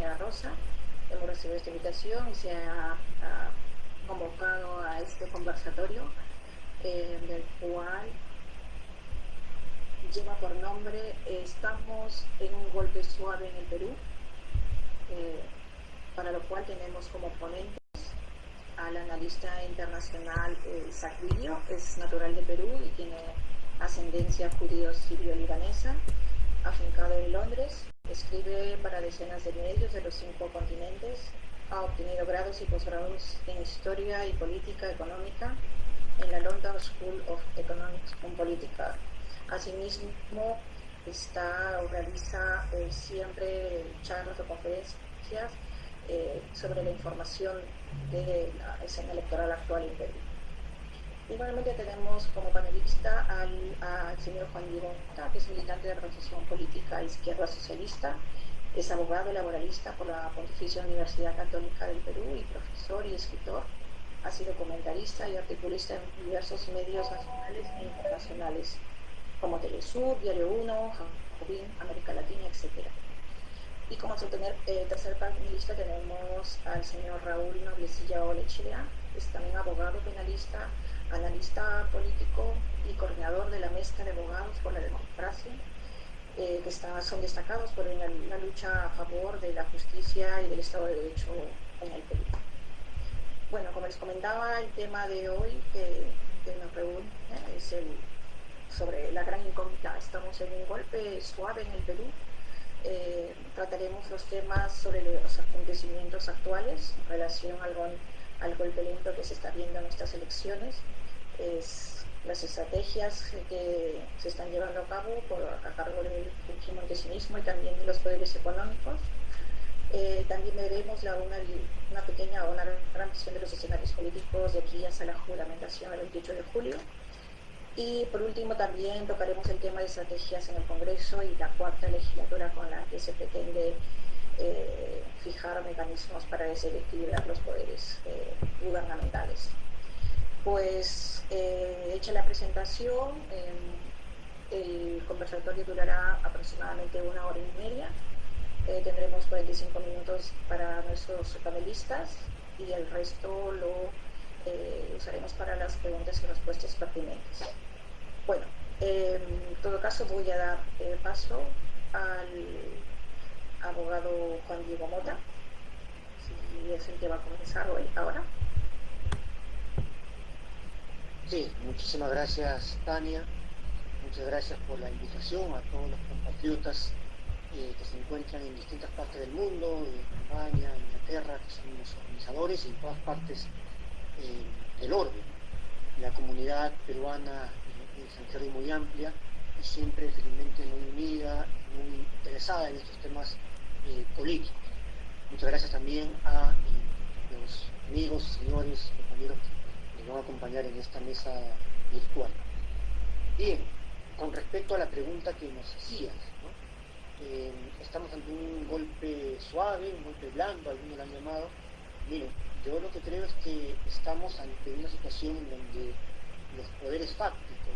Tania Rosa. Hemos recibido esta invitación y se ha convocado a este conversatorio, del cual lleva por nombre Estamos en un golpe suave en el Perú, para lo cual tenemos como ponentes al analista internacional Isaac Villo. Es natural de Perú y tiene ascendencia judío-sirio-libanesa, afincado en Londres. Escribe para decenas de medios de los 5 continentes. Ha obtenido grados y posgrados en Historia y Política Económica en la London School of Economics and Politica. Asimismo, realiza siempre charlas o conferencias sobre la información de la escena electoral actual en Perú. Igualmente tenemos como panelista al señor Juan Diego Mota, que es militante de la Organización Política Izquierda Socialista, es abogado y laboralista por la Pontificia Universidad Católica del Perú y profesor y escritor. Ha sido comentarista y articulista en diversos medios nacionales e internacionales, como Telesur, Diario 1, Jacobin, América Latina, etc. Y como tercer panelista tenemos al señor Raúl Noviecilla Olechea, que es también abogado penalista, analista político y coordinador de la Mesa de Abogados por la Democracia, que son destacados por la lucha a favor de la justicia y del Estado de Derecho en el Perú. Bueno, como les comentaba, el tema de hoy que nos reúne es sobre la gran incógnita. Estamos en un golpe suave en el Perú. Trataremos los temas sobre los acontecimientos actuales en relación al golpe lento que se está viendo en estas elecciones, las estrategias que se están llevando a cabo a cargo del montesionismo y también de los poderes económicos. También veremos una pequeña o una gran visión de los escenarios políticos de aquí hasta la juramentación el 28 de julio. Y por último también tocaremos el tema de estrategias en el Congreso y la cuarta legislatura con la que se pretende fijar mecanismos para desequilibrar los poderes gubernamentales. Pues hecha la presentación, el conversatorio durará aproximadamente 1 hora y media. Tendremos 45 minutos para nuestros panelistas y el resto lo usaremos para las preguntas y respuestas pertinentes. Bueno, en todo caso voy a dar paso al abogado Juan Diego Mota, si es el que va a comenzar hoy, ahora. Sí, muchísimas gracias, Tania. Muchas gracias por la invitación a todos los compatriotas que se encuentran en distintas partes del mundo, en España, Inglaterra, que son los organizadores, y en todas partes del orden. La comunidad peruana extranjera y muy amplia y siempre felizmente muy unida y muy interesada en estos temas políticos. Muchas gracias también a los amigos, señores, compañeros que nos van a acompañar en esta mesa virtual. Bien, con respecto a la pregunta que nos hacías, ¿no? Estamos ante un golpe suave, un golpe blando, algunos lo han llamado. Miren, yo lo que creo es que estamos ante una situación en donde los poderes fácticos,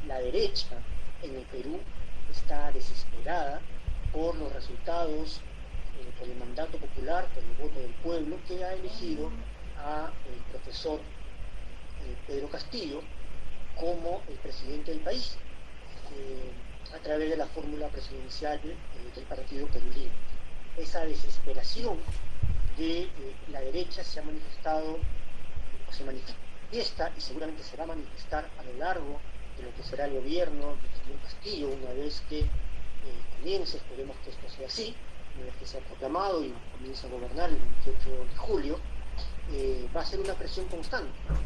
la derecha en el Perú está desesperada por los resultados, por el mandato popular, por el voto del pueblo, que ha elegido a el profesor Pedro Castillo como el presidente del país, a través de la fórmula presidencial del partido Perú Libre. Esa desesperación de la derecha se ha manifestado, o se manifiesta y seguramente se va a manifestar a lo largo de lo que será el gobierno de Pedro Castillo, una vez que comience, esperemos que esto sea así, una vez que sea proclamado y comience a gobernar el 28 de julio, va a ser una presión constante, ¿no?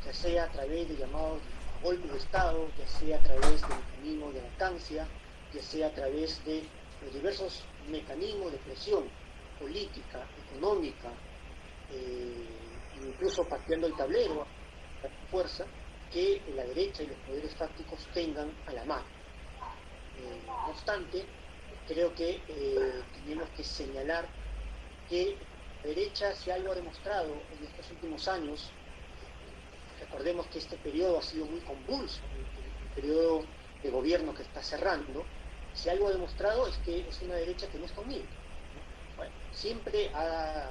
Ya sea a través de llamados a golpe de Estado, ya sea a través de mecanismos de vacancia, ya sea a través de los diversos mecanismos de presión política, económica, incluso pateando el tablero a la fuerza que la derecha y los poderes fácticos tengan a la mano. No obstante, creo que tenemos que señalar que la derecha, si algo ha demostrado en estos últimos años, recordemos que este periodo ha sido muy convulso, el periodo de gobierno que está cerrando, si algo ha demostrado es que es una derecha que no está unida, ¿no? bueno, siempre ha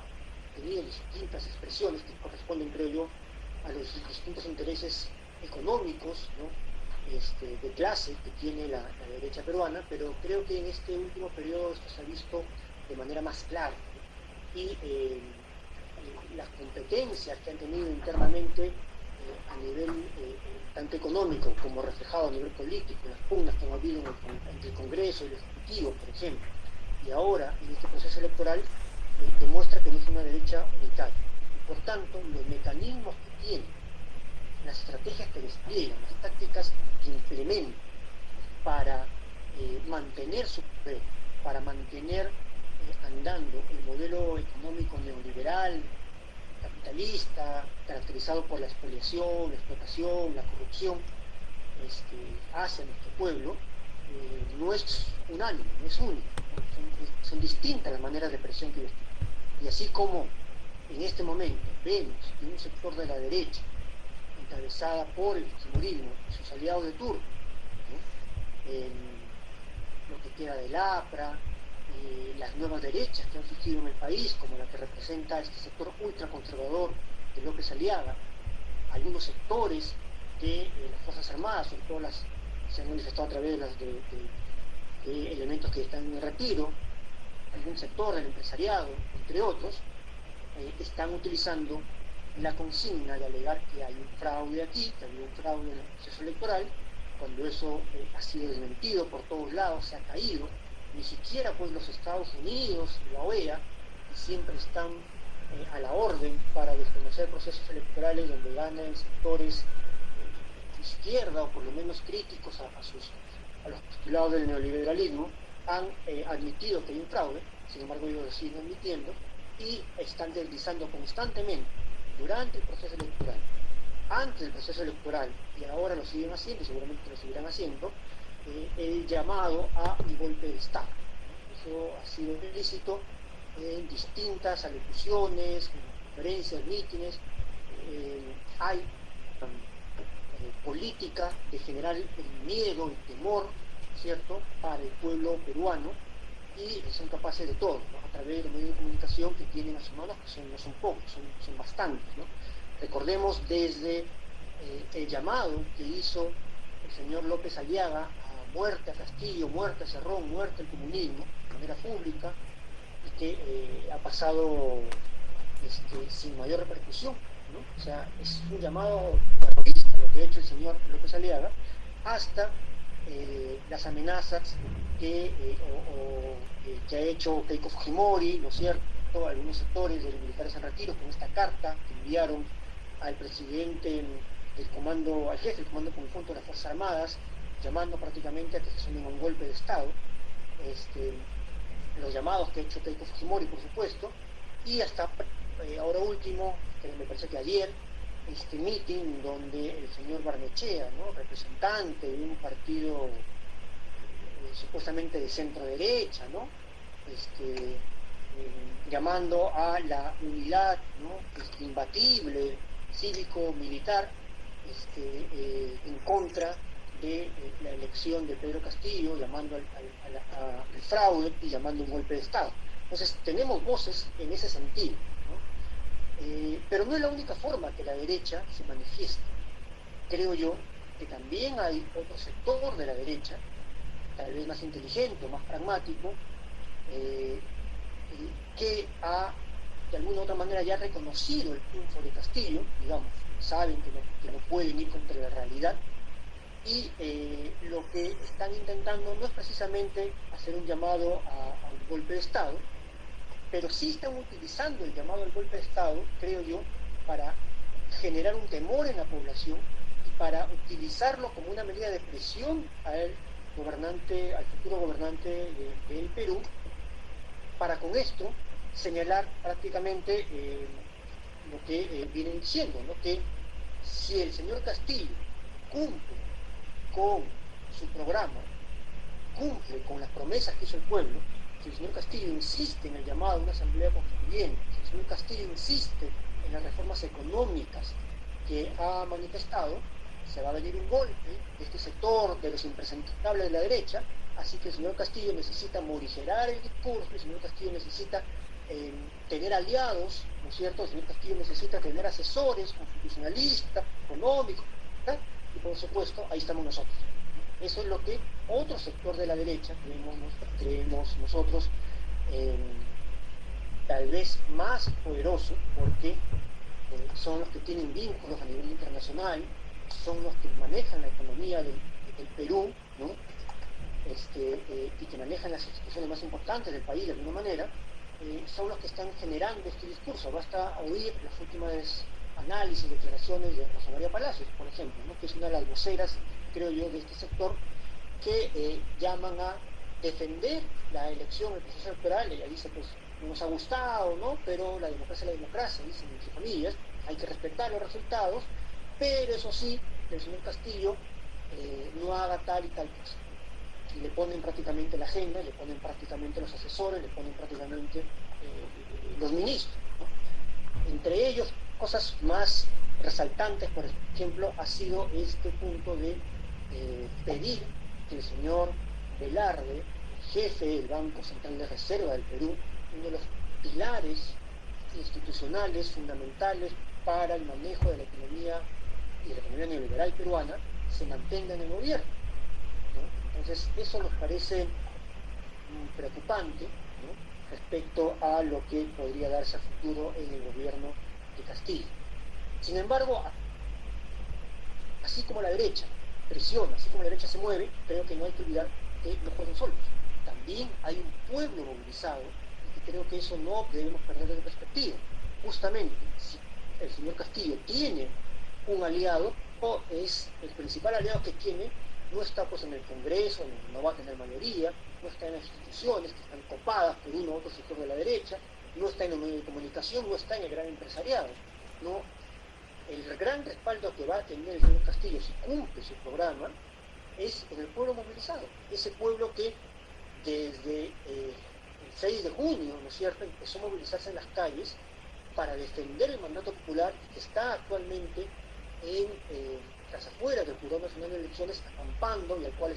tenido distintas expresiones que corresponden, creo yo, a los distintos intereses económicos, ¿no? De clase que tiene la derecha peruana, pero creo que en este último periodo esto se ha visto de manera más clara, ¿no? Y las competencias que han tenido internamente a nivel tanto económico como reflejado a nivel político, las pugnas que han habido entre el Congreso y el Ejecutivo, por ejemplo, y ahora en este proceso electoral demuestra que no es una derecha unitaria. Y por tanto, los mecanismos que tiene, las estrategias que despliegan, las tácticas que implementan para mantener su poder, para mantener andando el modelo económico neoliberal, capitalista, caracterizado por la expoliación, la explotación, la corrupción hacia nuestro pueblo, no es unánime, no es único, ¿no? Son distintas las maneras de presión que ellos tienen. Y así como en este momento vemos que un sector de la derecha, encabezada por el fujimorismo y sus aliados de turno, ¿no? Lo que queda del APRA, las nuevas derechas que han surgido en el país, como la que representa este sector ultraconservador de López Aliaga, algunos sectores de las Fuerzas Armadas, sobre todo las se han manifestado a través de elementos que están en el retiro, algún sector del empresariado, entre otros, están utilizando la consigna de alegar que hay un fraude aquí, que había un fraude en el proceso electoral, cuando eso ha sido desmentido por todos lados, se ha caído. Ni siquiera pues los Estados Unidos, la OEA, que siempre están a la orden para desconocer procesos electorales donde ganan sectores de izquierda o por lo menos críticos a los postulados del neoliberalismo, han admitido que hay un fraude, sin embargo ellos lo siguen admitiendo y están deslizando constantemente durante el proceso electoral, antes del proceso electoral, y ahora lo siguen haciendo y seguramente lo seguirán haciendo, el llamado a un golpe de Estado. Eso ha sido explícito en distintas alocuciones, conferencias, mítines. Hay política de generar el miedo, el temor, ¿cierto?, para el pueblo peruano, y son capaces de todo, ¿no?, a través de los medios de comunicación que tienen a sus manos, que no son pocos, son bastantes, ¿no? Recordemos desde el llamado que hizo el señor López Aliaga a muerte a Castillo, muerte a Cerrón, muerte al comunismo, de manera pública, y que ha pasado sin mayor repercusión, ¿no? O sea, es un llamado terrorista lo que ha hecho el señor López Aliaga, hasta las amenazas que ha hecho Keiko Fujimori, ¿no es cierto?, algunos sectores de los militares en retiro, con esta carta que enviaron al presidente al jefe del Comando Conjunto de las Fuerzas Armadas, llamando prácticamente a que se sumen a un golpe de Estado, los llamados que ha hecho Keiko Fujimori, por supuesto, y hasta ahora último, que me parece que ayer, meeting donde el señor Barnechea, ¿no?, representante de un partido supuestamente de centro derecha, ¿no?, llamando a la unidad, ¿no?, imbatible, cívico-militar, en contra de la elección de Pedro Castillo, llamando al fraude y llamando un golpe de Estado. Entonces tenemos voces en ese sentido, ¿no? Pero no es la única forma que la derecha se manifiesta. Creo yo que también hay otro sector de la derecha, tal vez más inteligente, más pragmático, que ha de alguna u otra manera ya reconocido el triunfo de Castillo, digamos, saben que no pueden ir contra la realidad, y lo que están intentando no es precisamente hacer un llamado a un golpe de Estado, pero sí están utilizando el llamado al golpe de Estado, creo yo, para generar un temor en la población y para utilizarlo como una medida de presión al futuro gobernante del Perú, para con esto señalar prácticamente lo que vienen diciendo, ¿no?, que si el señor Castillo cumple con su programa, cumple con las promesas que hizo el pueblo, si el señor Castillo insiste en el llamado a una asamblea constituyente, si el señor Castillo insiste en las reformas económicas que ha manifestado, se va a venir un golpe de este sector, de los impresentables de la derecha, así que el señor Castillo necesita morigerar el discurso, el señor Castillo necesita tener aliados, ¿no es cierto? El señor Castillo necesita tener asesores constitucionalistas, económicos, ¿verdad? Y por supuesto, ahí estamos nosotros. Eso es lo que otro sector de la derecha, creemos nosotros, tal vez más poderoso, porque son los que tienen vínculos a nivel internacional, son los que manejan la economía del Perú, ¿no? Y que manejan las instituciones más importantes del país de alguna manera, son los que están generando este discurso. Basta oír las últimas análisis, declaraciones de Rosa María Palacios, por ejemplo, ¿no? Que es una de las voceras, creo yo, de este sector, que llaman a defender la elección, el proceso electoral. Ella dice, pues, no nos ha gustado, ¿no? Pero la democracia es la democracia, dicen entre comillas, hay que respetar los resultados, pero eso sí, que el señor Castillo no haga tal y tal cosa. Y le ponen prácticamente la agenda, le ponen prácticamente los asesores, le ponen prácticamente los ministros, ¿no? Entre ellos, cosas más resaltantes, por ejemplo, ha sido este punto de pedir que el señor Velarde, jefe del Banco Central de Reserva del Perú, uno de los pilares institucionales fundamentales para el manejo de la economía y de la economía neoliberal peruana, se mantenga en el gobierno, ¿no? Entonces, eso nos parece preocupante, ¿no? Respecto a lo que podría darse a futuro en el gobierno de Castillo. Sin embargo, así como la derecha presiona, así como la derecha se mueve, creo que no hay que olvidar que no fueron solos. También hay un pueblo movilizado, y que creo que eso no debemos perder de perspectiva. Justamente, si el señor Castillo tiene un aliado, o es el principal aliado que tiene, no está pues en el Congreso, no va a tener mayoría, no está en las instituciones que están copadas por uno u otro sector de la derecha, no está en los medios de comunicación, no está en el gran empresariado, ¿no? El gran respaldo que va a tener el señor Castillo si cumple su programa es en el pueblo movilizado, ese pueblo que desde el 6 de junio, ¿no es cierto?, empezó a movilizarse en las calles para defender el mandato popular, que está actualmente en las afueras del Jurado Nacional de Elecciones acampando, y al cual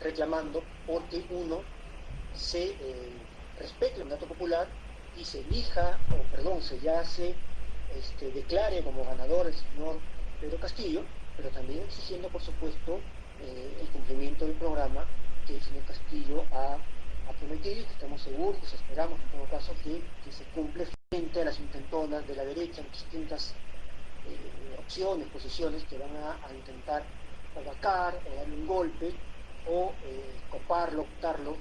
reclamando porque uno se respete el mandato popular y se elija, se declare como ganador el señor Pedro Castillo, pero también exigiendo, por supuesto, el cumplimiento del programa que el señor Castillo ha prometido, y que estamos seguros, pues esperamos en todo caso que se cumple frente a las intentonas de la derecha en distintas opciones, posiciones que van a intentar opacar o darle un golpe o coparlo, optarlo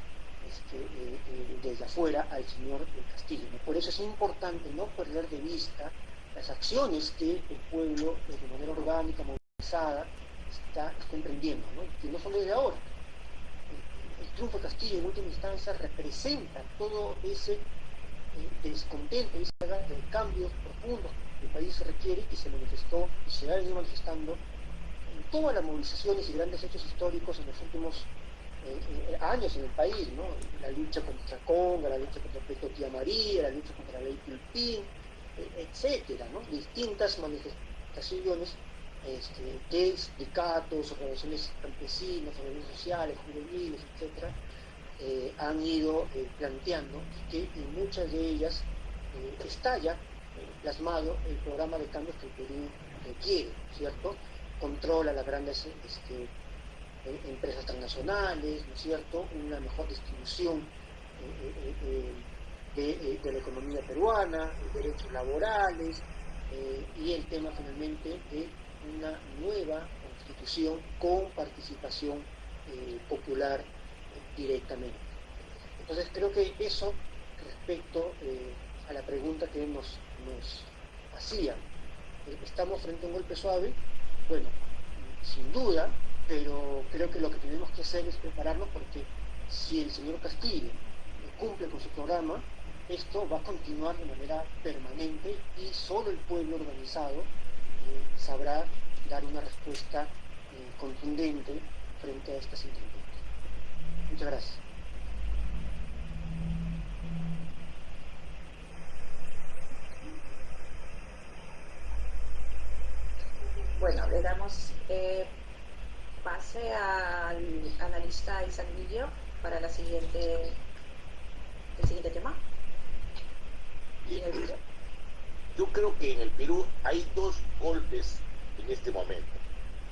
desde afuera al señor Castillo, ¿no? Por eso es importante no perder de vista las acciones que el pueblo de manera orgánica, movilizada, está emprendiendo, ¿no? Que no son desde ahora. El triunfo de Castillo en última instancia representa todo ese descontento, ese de cambios profundos que el país requiere, que se manifestó y se ha venido manifestando en todas las movilizaciones y grandes hechos históricos en los últimos años en el país, ¿no? La lucha contra Conga, la lucha contra Peto Tía María, la lucha contra la ley Pilpín, etcétera, ¿no? Distintas manifestaciones de sindicatos, organizaciones campesinas, organizaciones sociales, juveniles, etcétera, han ido planteando, que en muchas de ellas está ya plasmado el programa de cambios que el Perú requiere, ¿cierto? Controla las grandes empresas transnacionales, ¿no es cierto?, una mejor distribución de la economía peruana, derechos laborales, y el tema finalmente de una nueva constitución con participación popular directamente. Entonces creo que eso, respecto a la pregunta que nos hacían, ¿estamos frente a un golpe suave? Bueno, sin duda, pero creo que lo que tenemos que hacer es prepararnos, porque si el señor Castillo cumple con su programa, esto va a continuar de manera permanente y solo el pueblo organizado sabrá dar una respuesta contundente frente a estas intenciones. Muchas gracias. bueno, le damos pase al analista Isaac Villo para el siguiente tema. Yo creo que en el Perú hay dos golpes en este momento.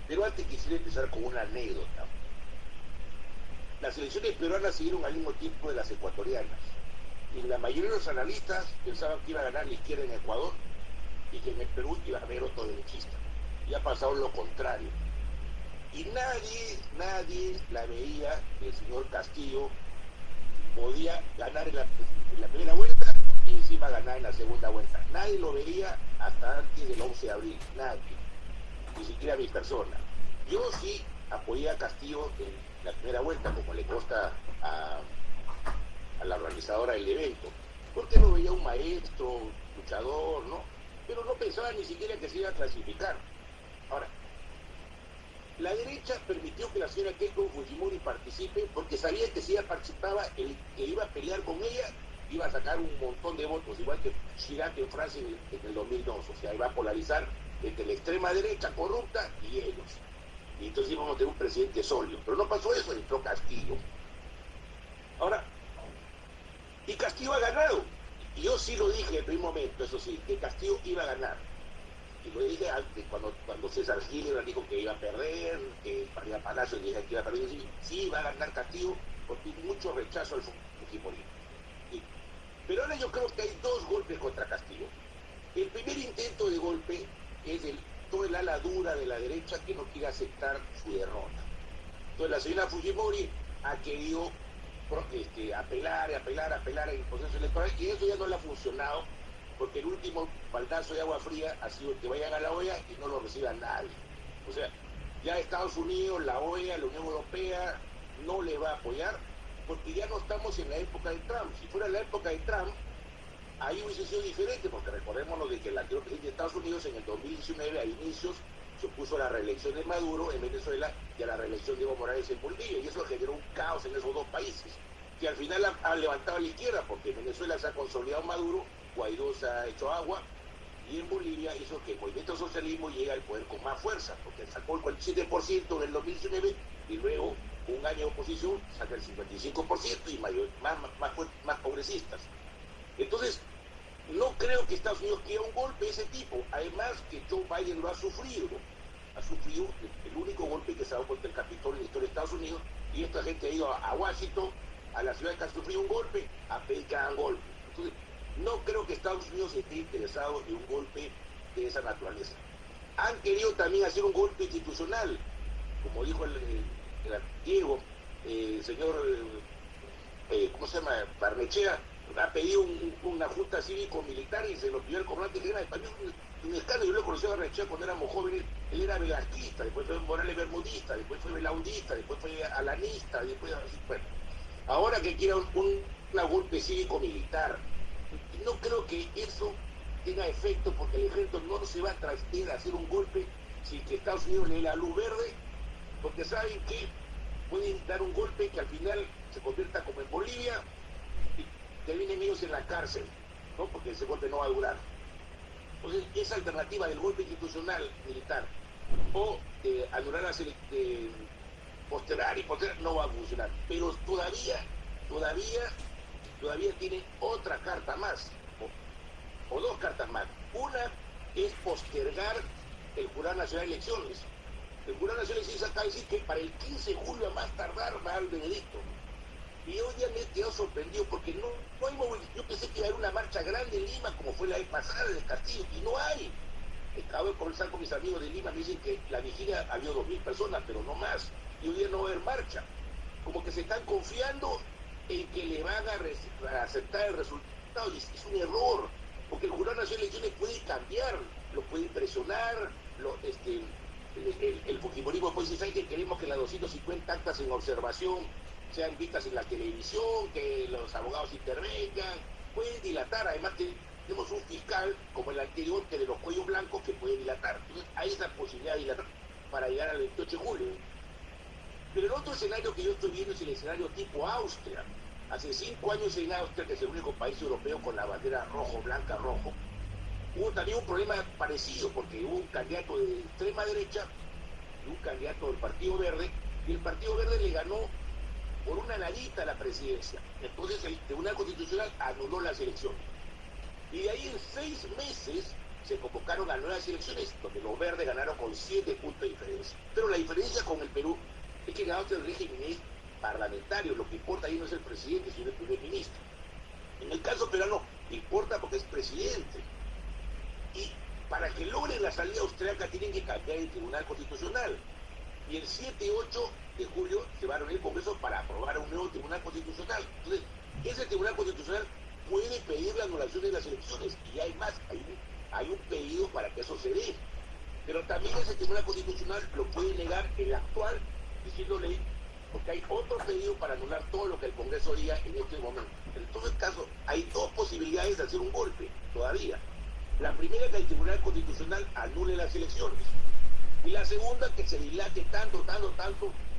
Pero antes quisiera empezar con una anécdota. Las elecciones peruanas siguieron al mismo tiempo de las ecuatorianas. Y la mayoría de los analistas pensaban que iba a ganar la izquierda en Ecuador y que en el Perú iba a haber otro derechista. Y ha pasado lo contrario. Y nadie la veía que el señor Castillo podía ganar en la primera vuelta y encima ganar en la segunda vuelta. Nadie lo veía hasta antes del 11 de abril, nadie, ni siquiera mi persona. Yo sí apoyé a Castillo en la primera vuelta, como le consta a la organizadora del evento, porque lo veía un maestro, luchador, ¿no? Pero no pensaba ni siquiera que se iba a clasificar. Ahora, la derecha permitió que la señora Keiko Fujimori participe porque sabía que si ella participaba, el que iba a pelear con ella iba a sacar un montón de votos, igual que Chirac en Francia en el 2002. O sea, iba a polarizar entre la extrema derecha corrupta y ellos. Y entonces íbamos a tener un presidente sólido. Pero no pasó eso, entró Castillo. Ahora, y Castillo ha ganado. Y yo sí lo dije en el primer momento, eso sí, que Castillo iba a ganar. Y lo dije antes, cuando César Gil dijo que iba a perder, que María Palacio dije que iba a perder, sí va a ganar Castillo, porque hay mucho rechazo al Fujimori. Sí. Pero ahora yo creo que hay dos golpes contra Castillo. El primer intento de golpe es todo el ala dura de la derecha que no quiere aceptar su derrota. Entonces la señora Fujimori ha querido apelar en el proceso electoral y eso ya no le ha funcionado, porque el último baldazo de agua fría ha sido que vayan a la OEA y no lo reciba nadie. O sea, ya Estados Unidos, la OEA, la Unión Europea no le va a apoyar porque ya no estamos en la época de Trump. Si fuera la época de Trump, ahí hubiese sido diferente, porque recordémonos de que el anterior presidente de Estados Unidos en el 2019 a inicios se opuso a la reelección de Maduro en Venezuela y a la reelección de Evo Morales en Bolivia, y eso generó un caos en esos dos países, que al final ha levantado a la izquierda, porque en Venezuela se ha consolidado Maduro, Guaidó se ha hecho agua, y en Bolivia hizo que el movimiento socialismo llegue al poder con más fuerza, porque sacó el 47% en el 2019 y luego un año de oposición saca el 55% y más progresistas. Entonces, no creo que Estados Unidos quiera un golpe de ese tipo, además que Joe Biden lo ha sufrido el único golpe que se ha dado contra el Capitolio en la historia de Estados Unidos, y esta gente ha ido a Washington, a la ciudad que ha sufrido un golpe, a pedir que hagan golpe. Entonces, no creo que Estados Unidos esté interesado en un golpe de esa naturaleza. Han querido también hacer un golpe institucional, como dijo el Diego, el señor, ¿cómo se llama? Barnechea, ha pedido una junta cívico-militar y se lo pidió el comandante general. Para mí un escándalo. Yo lo conocí a Barnechea cuando éramos jóvenes. Él era velasquista, después fue Morales bermudista, después fue belaundista, después fue alanista, después así, bueno. Ahora que quiera una golpe cívico-militar, no creo que eso tenga efecto, porque el ejército no se va a traer a hacer un golpe sin que Estados Unidos le dé la luz verde, porque saben que pueden dar un golpe que al final se convierta como en Bolivia y terminen ellos en la cárcel, ¿no? Porque ese golpe no va a durar. Entonces, esa alternativa del golpe institucional militar o anular las postergar no va a funcionar. Pero todavía tiene otra carta más, o dos cartas más. Una es postergar el Jurado Nacional de Elecciones. El Jurado Nacional de Elecciones acaba de decir que para el 15 de julio a más tardar va a dar el veredicto. Y hoy día me he quedado sorprendido porque no hay movimiento. Yo pensé que iba a haber una marcha grande en Lima como fue la vez pasada del Castillo, y no hay. Acabo de conversar con mis amigos de Lima, me dicen que la vigilia había 2.000 personas, pero no más. Y hoy día no va a haber marcha. Como que se están confiando en que le van a aceptar el resultado, y es un error, porque el Jurado Nacional de Elecciones puede cambiar, lo puede presionar, el fujimorismo puede decir que queremos que las 250 actas en observación sean vistas en la televisión, que los abogados intervengan, pueden dilatar. Además tenemos un fiscal como el anterior, que de los cuellos blancos, que puede dilatar. Entonces hay esa posibilidad de dilatar para llegar al 28 de julio. Pero el otro escenario que yo estoy viendo es el escenario tipo Austria. Hace 5 años en Austria, que es el único país europeo con la bandera rojo, blanca, rojo, hubo también un problema parecido, porque hubo un candidato de extrema derecha y un candidato del Partido Verde, y el Partido Verde le ganó por una nadita a la presidencia. Entonces el Tribunal Constitucional anuló las elecciones. Y de ahí en 6 meses se convocaron a nuevas elecciones, donde los verdes ganaron con 7 puntos de diferencia. Pero la diferencia con el Perú es que en el régimen es parlamentario, lo que importa ahí no es el presidente, sino el primer ministro. En el caso peruano importa porque es presidente. Y para que logren la salida austriaca tienen que cambiar el Tribunal Constitucional. Y el 7 y 8 de julio se va a reunir el Congreso para aprobar un nuevo Tribunal Constitucional. Entonces, ese Tribunal Constitucional puede pedir la anulación de las elecciones. Y hay más, hay un pedido para que eso se dé. Pero también ese Tribunal Constitucional lo puede negar el actual, diciéndole, porque hay otro pedido para anular todo lo que el Congreso diga en este momento. En todo el caso, hay 2 posibilidades de hacer un golpe todavía. La primera es que el Tribunal Constitucional anule las elecciones. Y la segunda, que se dilate tanto,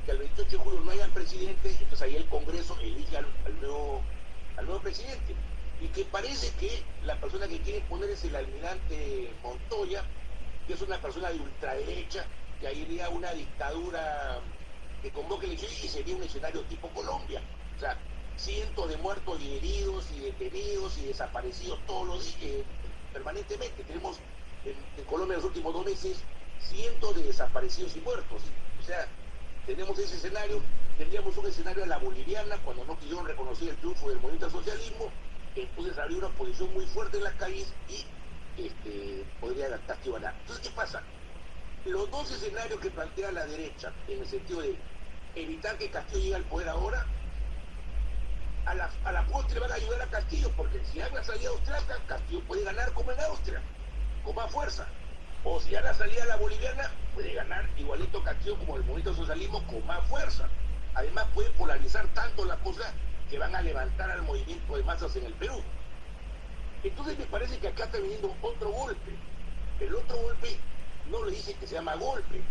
que el 28 de julio no haya presidente, entonces ahí el Congreso elige al nuevo presidente. Y que parece que la persona que quiere poner es el almirante Montoya, que es una persona de ultraderecha, que iría una dictadura que convoque elecciones y sería un escenario tipo Colombia. O sea, cientos de muertos y heridos y detenidos y desaparecidos todos los días, permanentemente. Tenemos en Colombia en los últimos 2 meses cientos de desaparecidos y muertos. O sea, tenemos ese escenario, tendríamos un escenario a la boliviana cuando no quisieron reconocer el triunfo del movimiento al socialismo, entonces habría una oposición muy fuerte en las calles y podría Castillo ganar. Entonces, ¿qué pasa? Los 2 escenarios que plantea la derecha, en el sentido de evitar que Castillo llegue al poder ahora, a la postre van a ayudar a Castillo, porque si hay una salida austriaca, Castillo puede ganar como en Austria, con más fuerza. O si hay la salida a la boliviana, puede ganar igualito Castillo como el movimiento socialismo con más fuerza. Además puede polarizar tanto la cosa que van a levantar al movimiento de masas en el Perú. Entonces me parece que acá está viniendo otro golpe. El otro golpe no le dicen que se llama golpe,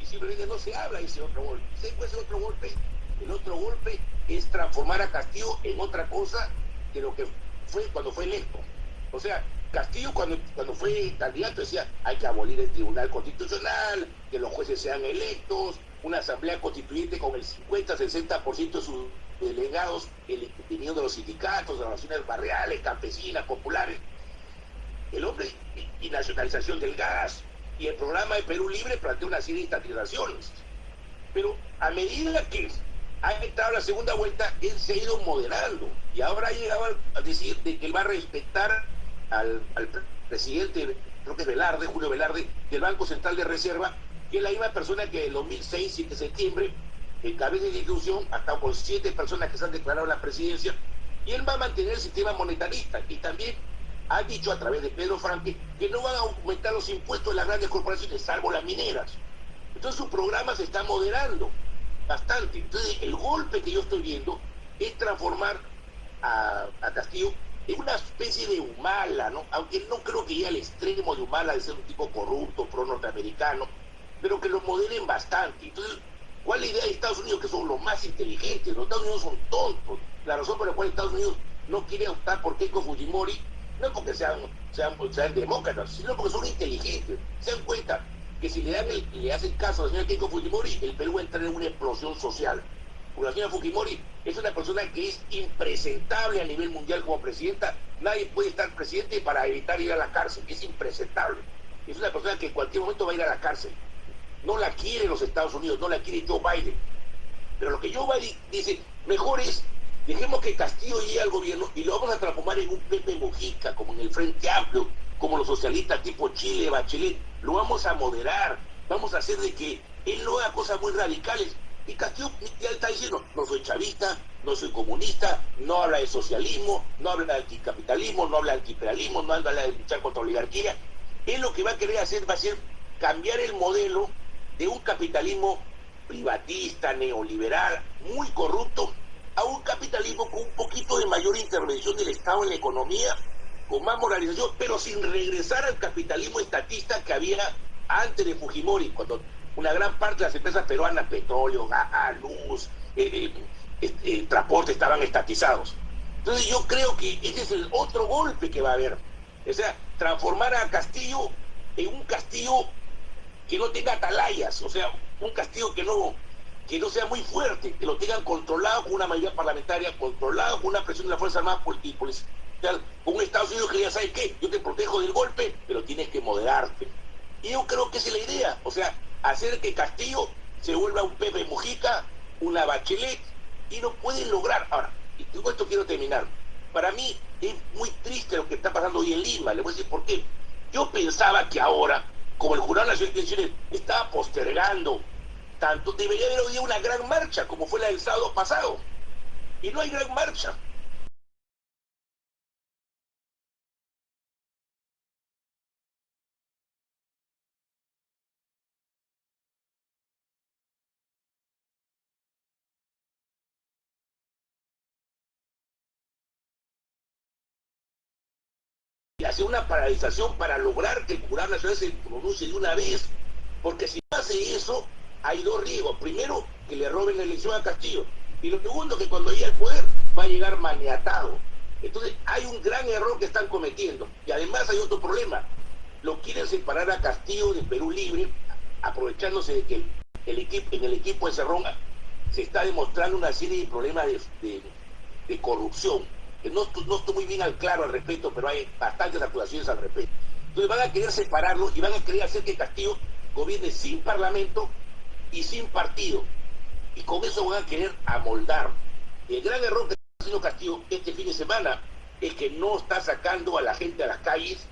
y simplemente no se habla de ese otro golpe. ¿Saben cuál es el otro golpe? El otro golpe es transformar a Castillo en otra cosa de lo que fue cuando fue electo. O sea, Castillo cuando fue candidato decía hay que abolir el Tribunal Constitucional, que los jueces sean electos, una asamblea constituyente con el 50-60% de sus delegados viniendo de los sindicatos, de las naciones barriales, campesinas, populares. El hombre, y nacionalización del gas, y el programa de Perú Libre plantea una serie de estatizaciones. Pero a medida que ha entrado la segunda vuelta, él se ha ido moderando, y ahora ha llegado a decir de que él va a respetar al presidente, creo que es Velarde, Julio Velarde, del Banco Central de Reserva, que es la misma persona que en el 2006, 7 de septiembre, encabeza la institución, hasta con 7 personas que se han declarado en la presidencia, y él va a mantener el sistema monetarista, y también ha dicho a través de Pedro Franque que no van a aumentar los impuestos de las grandes corporaciones, salvo las mineras. Entonces su programa se está moderando bastante. Entonces el golpe que yo estoy viendo es transformar a Castillo en una especie de Humala, ¿no? Aunque no creo que llegue al extremo de Humala de ser un tipo corrupto, pro-norteamericano, pero que lo moderen bastante. Entonces, ¿cuál es la idea de Estados Unidos? Que son los más inteligentes. Los Estados Unidos son tontos. La razón por la cual Estados Unidos no quiere optar por Keiko Fujimori no es porque sean demócratas, sino porque son inteligentes. Se dan cuenta que si le hacen caso a la señora Keiko Fujimori, el Perú va a entrar en una explosión social. Porque la señora Fujimori es una persona que es impresentable a nivel mundial como presidenta. Nadie puede estar presidente para evitar ir a la cárcel. Es impresentable. Es una persona que en cualquier momento va a ir a la cárcel. No la quiere los Estados Unidos, no la quiere Joe Biden. Pero lo que Joe Biden dice, mejor es, dejemos que Castillo llegue al gobierno y lo vamos a transformar en un Pepe Mujica, como en el Frente Amplio, como los socialistas tipo Chile, Bachelet. Lo vamos a moderar, vamos a hacer de que él no haga cosas muy radicales. Y Castillo ya está diciendo, no soy chavista, no soy comunista, no habla de socialismo, no habla de anticapitalismo, no habla de antiimperialismo, no habla de luchar contra la oligarquía. Él lo que va a querer hacer va a ser cambiar el modelo de un capitalismo privatista, neoliberal, muy corrupto, a un capitalismo con un poquito de mayor intervención del Estado en la economía, con más moralización, pero sin regresar al capitalismo estatista que había antes de Fujimori, cuando una gran parte de las empresas peruanas, petróleo, gas, luz, transporte, estaban estatizados. Entonces yo creo que ese es el otro golpe que va a haber. O sea, transformar a Castillo en un Castillo que no tenga atalayas, o sea, un Castillo que no sea muy fuerte, que lo tengan controlado con una mayoría parlamentaria, controlado con una presión de la Fuerza Armada y policial, con un Estados Unidos que ya sabe qué, yo te protejo del golpe, pero tienes que moderarte. Y yo creo que esa es la idea, o sea, hacer que Castillo se vuelva un Pepe Mujica, una Bachelet, y lo pueden lograr. Ahora, y con esto quiero terminar. Para mí es muy triste lo que está pasando hoy en Lima, le voy a decir por qué. Yo pensaba que ahora, como el Jurado Nacional de Elecciones estaba postergando tanto, debería haber hoy día una gran marcha, como fue la del sábado pasado. Y no hay gran marcha. Y hacer una paralización para lograr que el Jurado Nacional se pronuncie de una vez. Porque si no hace eso, hay dos riesgos. Primero, que le roben la elección a Castillo. Y lo segundo, que cuando llegue al poder va a llegar maniatado. Entonces, hay un gran error que están cometiendo. Y además hay otro problema. Lo quieren separar a Castillo de Perú Libre, aprovechándose de que en el equipo de Cerrón se está demostrando una serie de problemas de corrupción. Que no estoy muy bien al claro al respecto, pero hay bastantes acusaciones al respecto. Entonces van a querer separarlo y van a querer hacer que Castillo gobierne sin parlamento y sin partido. Y con eso van a querer amoldar. El gran error que está haciendo Castillo este fin de semana es que no está sacando a la gente a las calles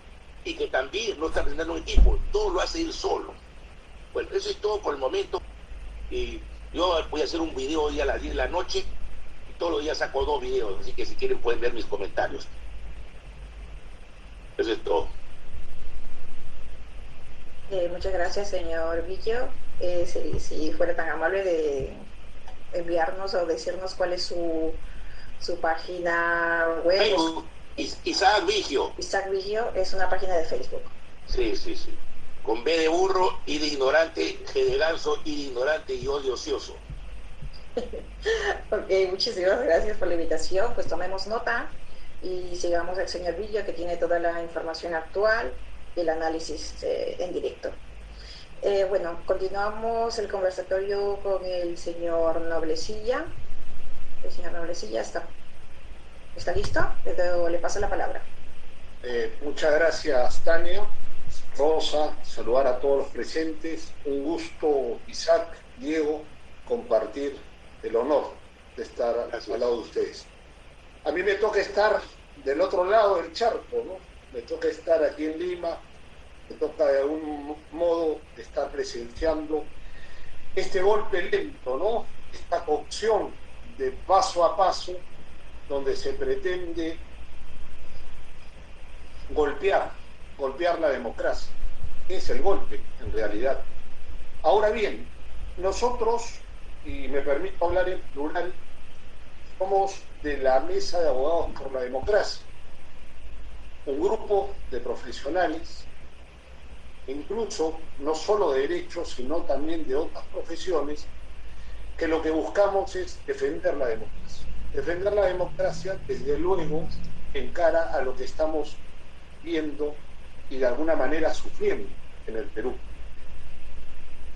y que también no está presentando un equipo. Todo lo hace él solo. Bueno, eso es todo por el momento. Yo voy a hacer un video hoy a las 10 de la noche. Todos los días saco 2 videos, así que si quieren pueden ver mis comentarios. Eso es todo. Muchas gracias, señor Villo. Si fuera tan amable de enviarnos o decirnos cuál es su página web. Facebook, Isaac Vigio. Isaac Vigio es una página de Facebook. Sí. Con B de burro, I de ignorante, G de ganso, I de ignorante y O de ocioso. Ok, muchísimas gracias por la invitación. Pues tomemos nota y sigamos al señor Villo, que tiene toda la información actual y el análisis en directo. Bueno, continuamos el conversatorio con el señor Noblecilla. El señor Noblecilla está listo. Le paso la palabra. Muchas gracias, Tania. Rosa, saludar a todos los presentes. Un gusto, Isaac, Diego, compartir el honor de estar al lado de ustedes. A mí me toca estar del otro lado del charco, ¿no? Me toca estar aquí en Lima, me toca de algún modo estar presenciando este golpe lento, ¿no? Esta cocción de paso a paso, donde se pretende golpear la democracia. Es el golpe, en realidad. Ahora bien, nosotros, y me permito hablar en plural, somos de la Mesa de Abogados por la Democracia, un grupo de profesionales, incluso no solo de derecho, sino también de otras profesiones, que lo que buscamos es defender la democracia. Defender la democracia, desde luego, en cara a lo que estamos viendo y de alguna manera sufriendo en el Perú.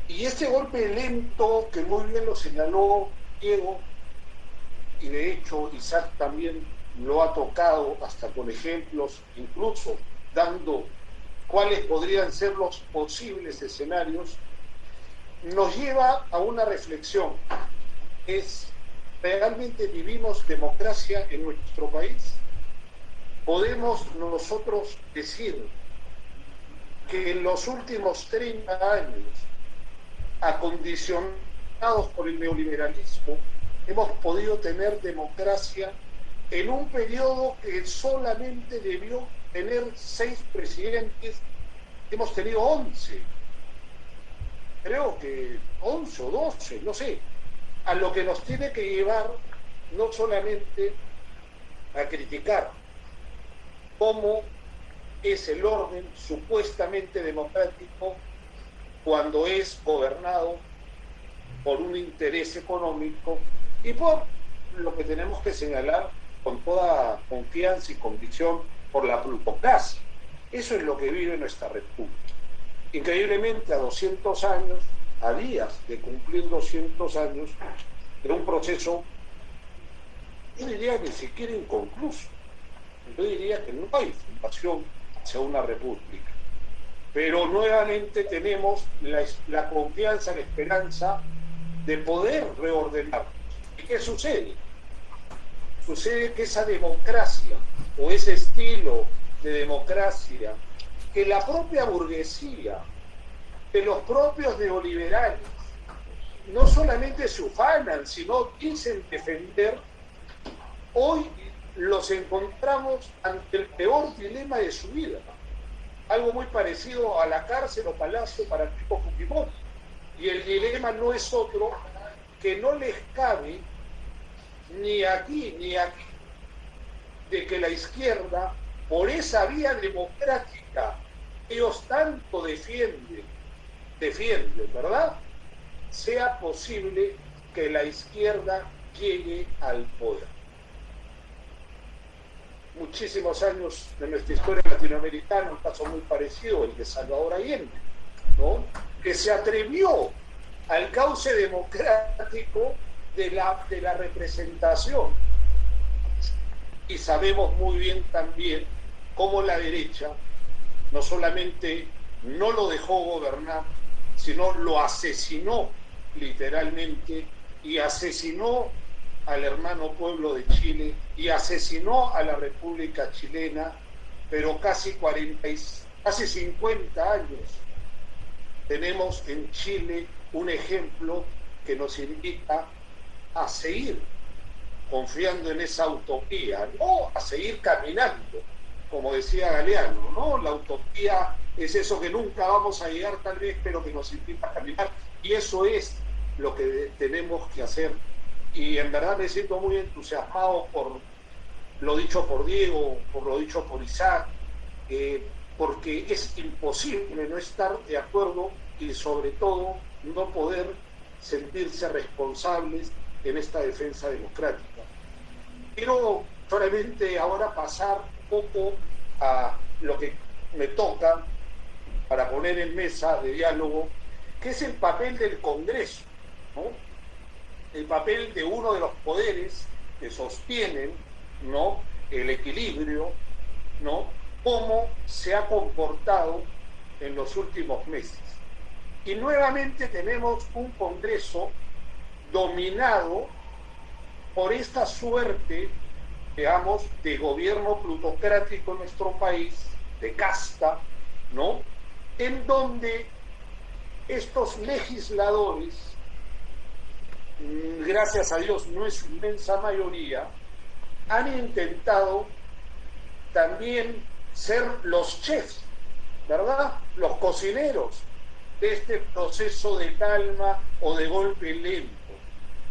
Y este golpe lento, que muy bien lo señaló Diego, y de hecho Isaac también lo ha tocado hasta con ejemplos, incluso dando cuáles podrían ser los posibles escenarios, nos lleva a una reflexión. ¿Realmente vivimos democracia en nuestro país? ¿Podemos nosotros decir que en los últimos 30 años, acondicionados por el neoliberalismo, hemos podido tener democracia en un periodo que solamente debió tener 6 presidentes? Hemos tenido 11, creo que 11 o 12, no sé, a lo que nos tiene que llevar no solamente a criticar cómo es el orden supuestamente democrático cuando es gobernado por un interés económico y por lo que tenemos que señalar con toda confianza y convicción, por la plutocracia. Eso es lo que vive nuestra república. Increíblemente, a 200 años, a días de cumplir 200 años de un proceso, yo diría ni siquiera inconcluso. Yo diría que no hay fundación hacia una república. Pero nuevamente tenemos la confianza, la esperanza de poder reordenar. ¿Y qué sucede? Sucede que esa democracia o ese estilo de democracia que la propia burguesía, que los propios neoliberales no solamente se ufanan, sino dicen defender, hoy los encontramos ante el peor dilema de su vida. Algo muy parecido a la cárcel o palacio para el tipo Fujimori. Y el dilema no es otro que no les cabe ni aquí ni aquí de que la izquierda, por esa vía democrática que ellos tanto defienden, ¿verdad?, sea posible que la izquierda llegue al poder. Muchísimos años de nuestra historia latinoamericana, un caso muy parecido, el de Salvador Allende, ¿no?, que se atrevió al cauce democrático de la representación. Y sabemos muy bien también cómo la derecha no solamente no lo dejó gobernar, sino lo asesinó literalmente, y asesinó al hermano pueblo de Chile, y asesinó a la República Chilena, pero casi 50 años tenemos en Chile un ejemplo que nos invita a seguir confiando en esa utopía, no a seguir caminando, como decía Galeano, ¿no? La utopía es eso que nunca vamos a llegar tal vez, pero que nos invita a caminar, y eso es lo que tenemos que hacer. Y en verdad me siento muy entusiasmado por lo dicho por Diego, por lo dicho por Isaac, porque es imposible no estar de acuerdo y sobre todo no poder sentirse responsables en esta defensa democrática. Quiero solamente ahora pasar un poco a lo que me toca para poner en mesa de diálogo, que es el papel del Congreso, ¿no? El papel de uno de los poderes que sostienen, ¿no?, el equilibrio, ¿no?, cómo se ha comportado en los últimos meses. Y nuevamente tenemos un Congreso dominado por esta suerte, digamos, de gobierno plutocrático en nuestro país, de casta, ¿no?, en donde estos legisladores, gracias a Dios no es su inmensa mayoría, han intentado también ser los chefs, ¿verdad?, los cocineros de este proceso de calma o de golpe lento.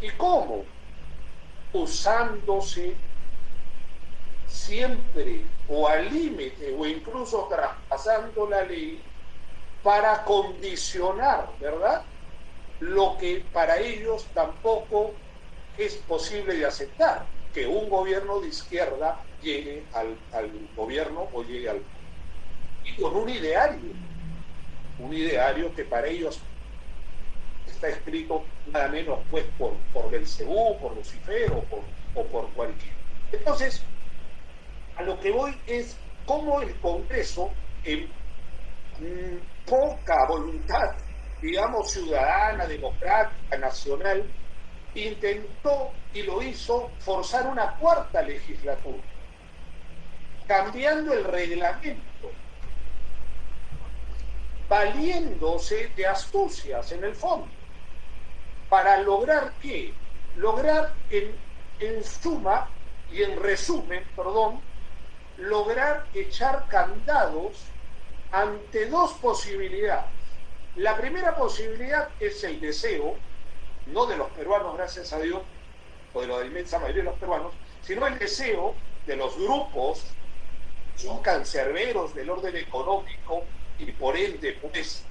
¿Y cómo? Usándose siempre o al límite o incluso traspasando la ley para condicionar, ¿verdad?, lo que para ellos tampoco es posible de aceptar, que un gobierno de izquierda llegue al gobierno o llegue al... y con un ideario que para ellos está escrito nada menos pues por Belcebú, por Lucifer o por cualquiera. Entonces, a lo que voy es cómo el Congreso, en poca voluntad, digamos, ciudadana, democrática, nacional, intentó y lo hizo forzar una cuarta legislatura, cambiando el reglamento, valiéndose de astucias en el fondo, para lograr ¿qué? Lograr en suma y en resumen, lograr echar candados ante dos posibilidades. La primera posibilidad es el deseo, no de los peruanos, gracias a Dios, o de la inmensa mayoría de los peruanos, sino el deseo de los grupos, son cancerberos del orden económico y por ende, pues,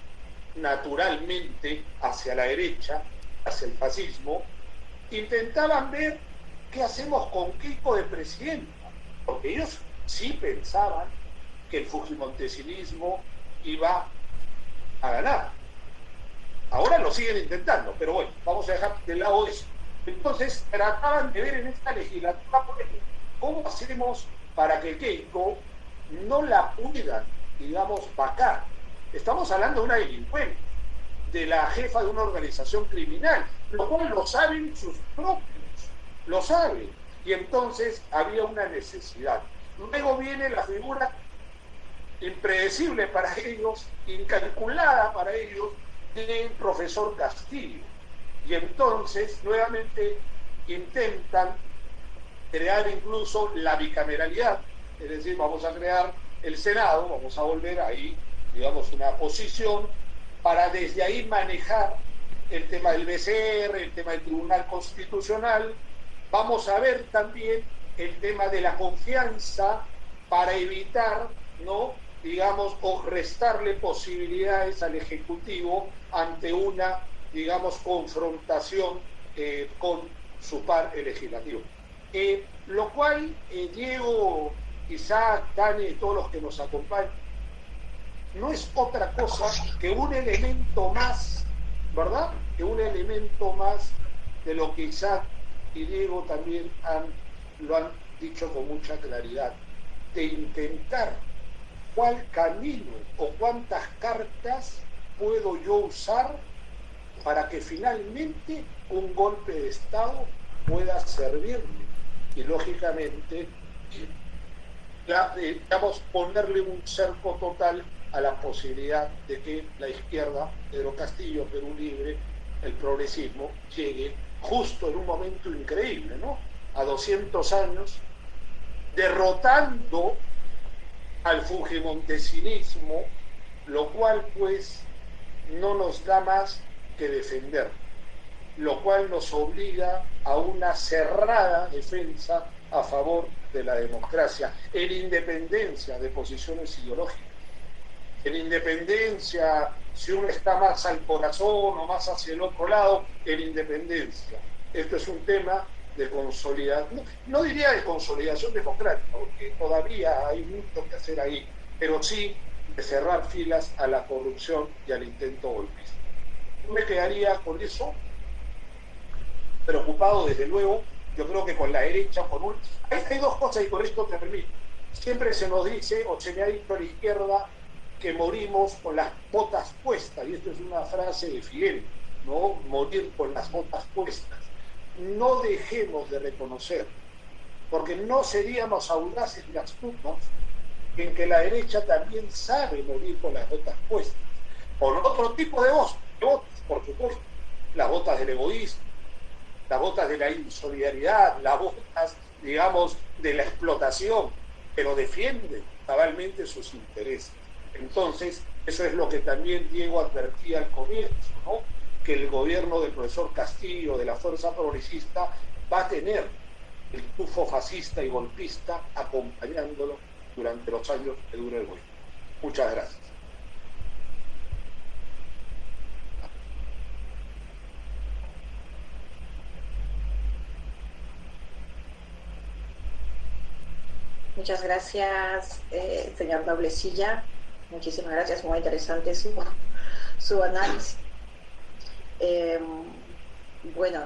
naturalmente, hacia la derecha, hacia el fascismo, intentaban ver qué hacemos con Keiko de presidenta, porque ellos sí pensaban que el fujimontesinismo iba a ganar. Ahora lo siguen intentando, pero bueno, vamos a dejar de lado eso. Entonces trataban de ver en esta legislatura, por ejemplo, cómo hacemos para que Keiko no la puedan, digamos, vacar. Estamos hablando de una delincuente, de la jefa de una organización criminal, lo cual lo saben sus propios, lo saben. Y entonces había una necesidad. Luego viene la figura impredecible para ellos, incalculada para ellos, del profesor Castillo. Y entonces nuevamente intentan crear incluso la bicameralidad, es decir, vamos a crear el Senado, vamos a volver ahí, digamos, una posición para desde ahí manejar el tema del BCR, el tema del Tribunal Constitucional. Vamos a ver también el tema de la confianza para evitar, ¿no?, digamos, o restarle posibilidades al Ejecutivo ante una, digamos, confrontación con su par el legislativo. Lo cual, Diego, Isaac, Dani y todos los que nos acompañan, no es otra cosa que un elemento más, ¿verdad? Que un elemento más de lo que Isaac y Diego también lo han dicho con mucha claridad, de intentar cuál camino o cuántas cartas puedo yo usar para que finalmente un golpe de Estado pueda servirme y lógicamente digamos, ponerle un cerco total a la posibilidad de que la izquierda, Pedro Castillo, Perú Libre, el progresismo, llegue justo en un momento increíble, ¿no? A 200 años, derrotando al fujimontesinismo, lo cual pues no nos da más que defender, lo cual nos obliga a una cerrada defensa a favor de la democracia, en independencia de posiciones ideológicas, en independencia si uno está más al corazón o más hacia el otro lado, en independencia. Esto es un tema de consolidación, no diría de consolidación democrática, porque todavía hay mucho que hacer ahí, pero sí de cerrar filas a la corrupción y al intento golpista. Yo me quedaría con eso, preocupado desde luego, yo creo que con la derecha, hay dos cosas y con esto termino. Siempre se nos dice, o se me ha dicho a la izquierda, que morimos con las botas puestas, y esto es una frase de Fidel, ¿no? Morir con las botas puestas. No dejemos de reconocer, porque no seríamos audaces y astutos en que la derecha también sabe morir con las botas puestas, con otro tipo de votos, por supuesto, las botas del egoísmo, las botas de la insolidaridad, las botas, digamos, de la explotación, pero defienden cabalmente sus intereses. Entonces, eso es lo que también Diego advertía al comienzo, ¿no? Que el gobierno del profesor Castillo, de la Fuerza Progresista, va a tener el tufo fascista y golpista acompañándolo durante los años que dure el gobierno. Muchas gracias. Muchas gracias, señor Noblecilla. Muchísimas gracias, muy interesante su análisis. Bueno,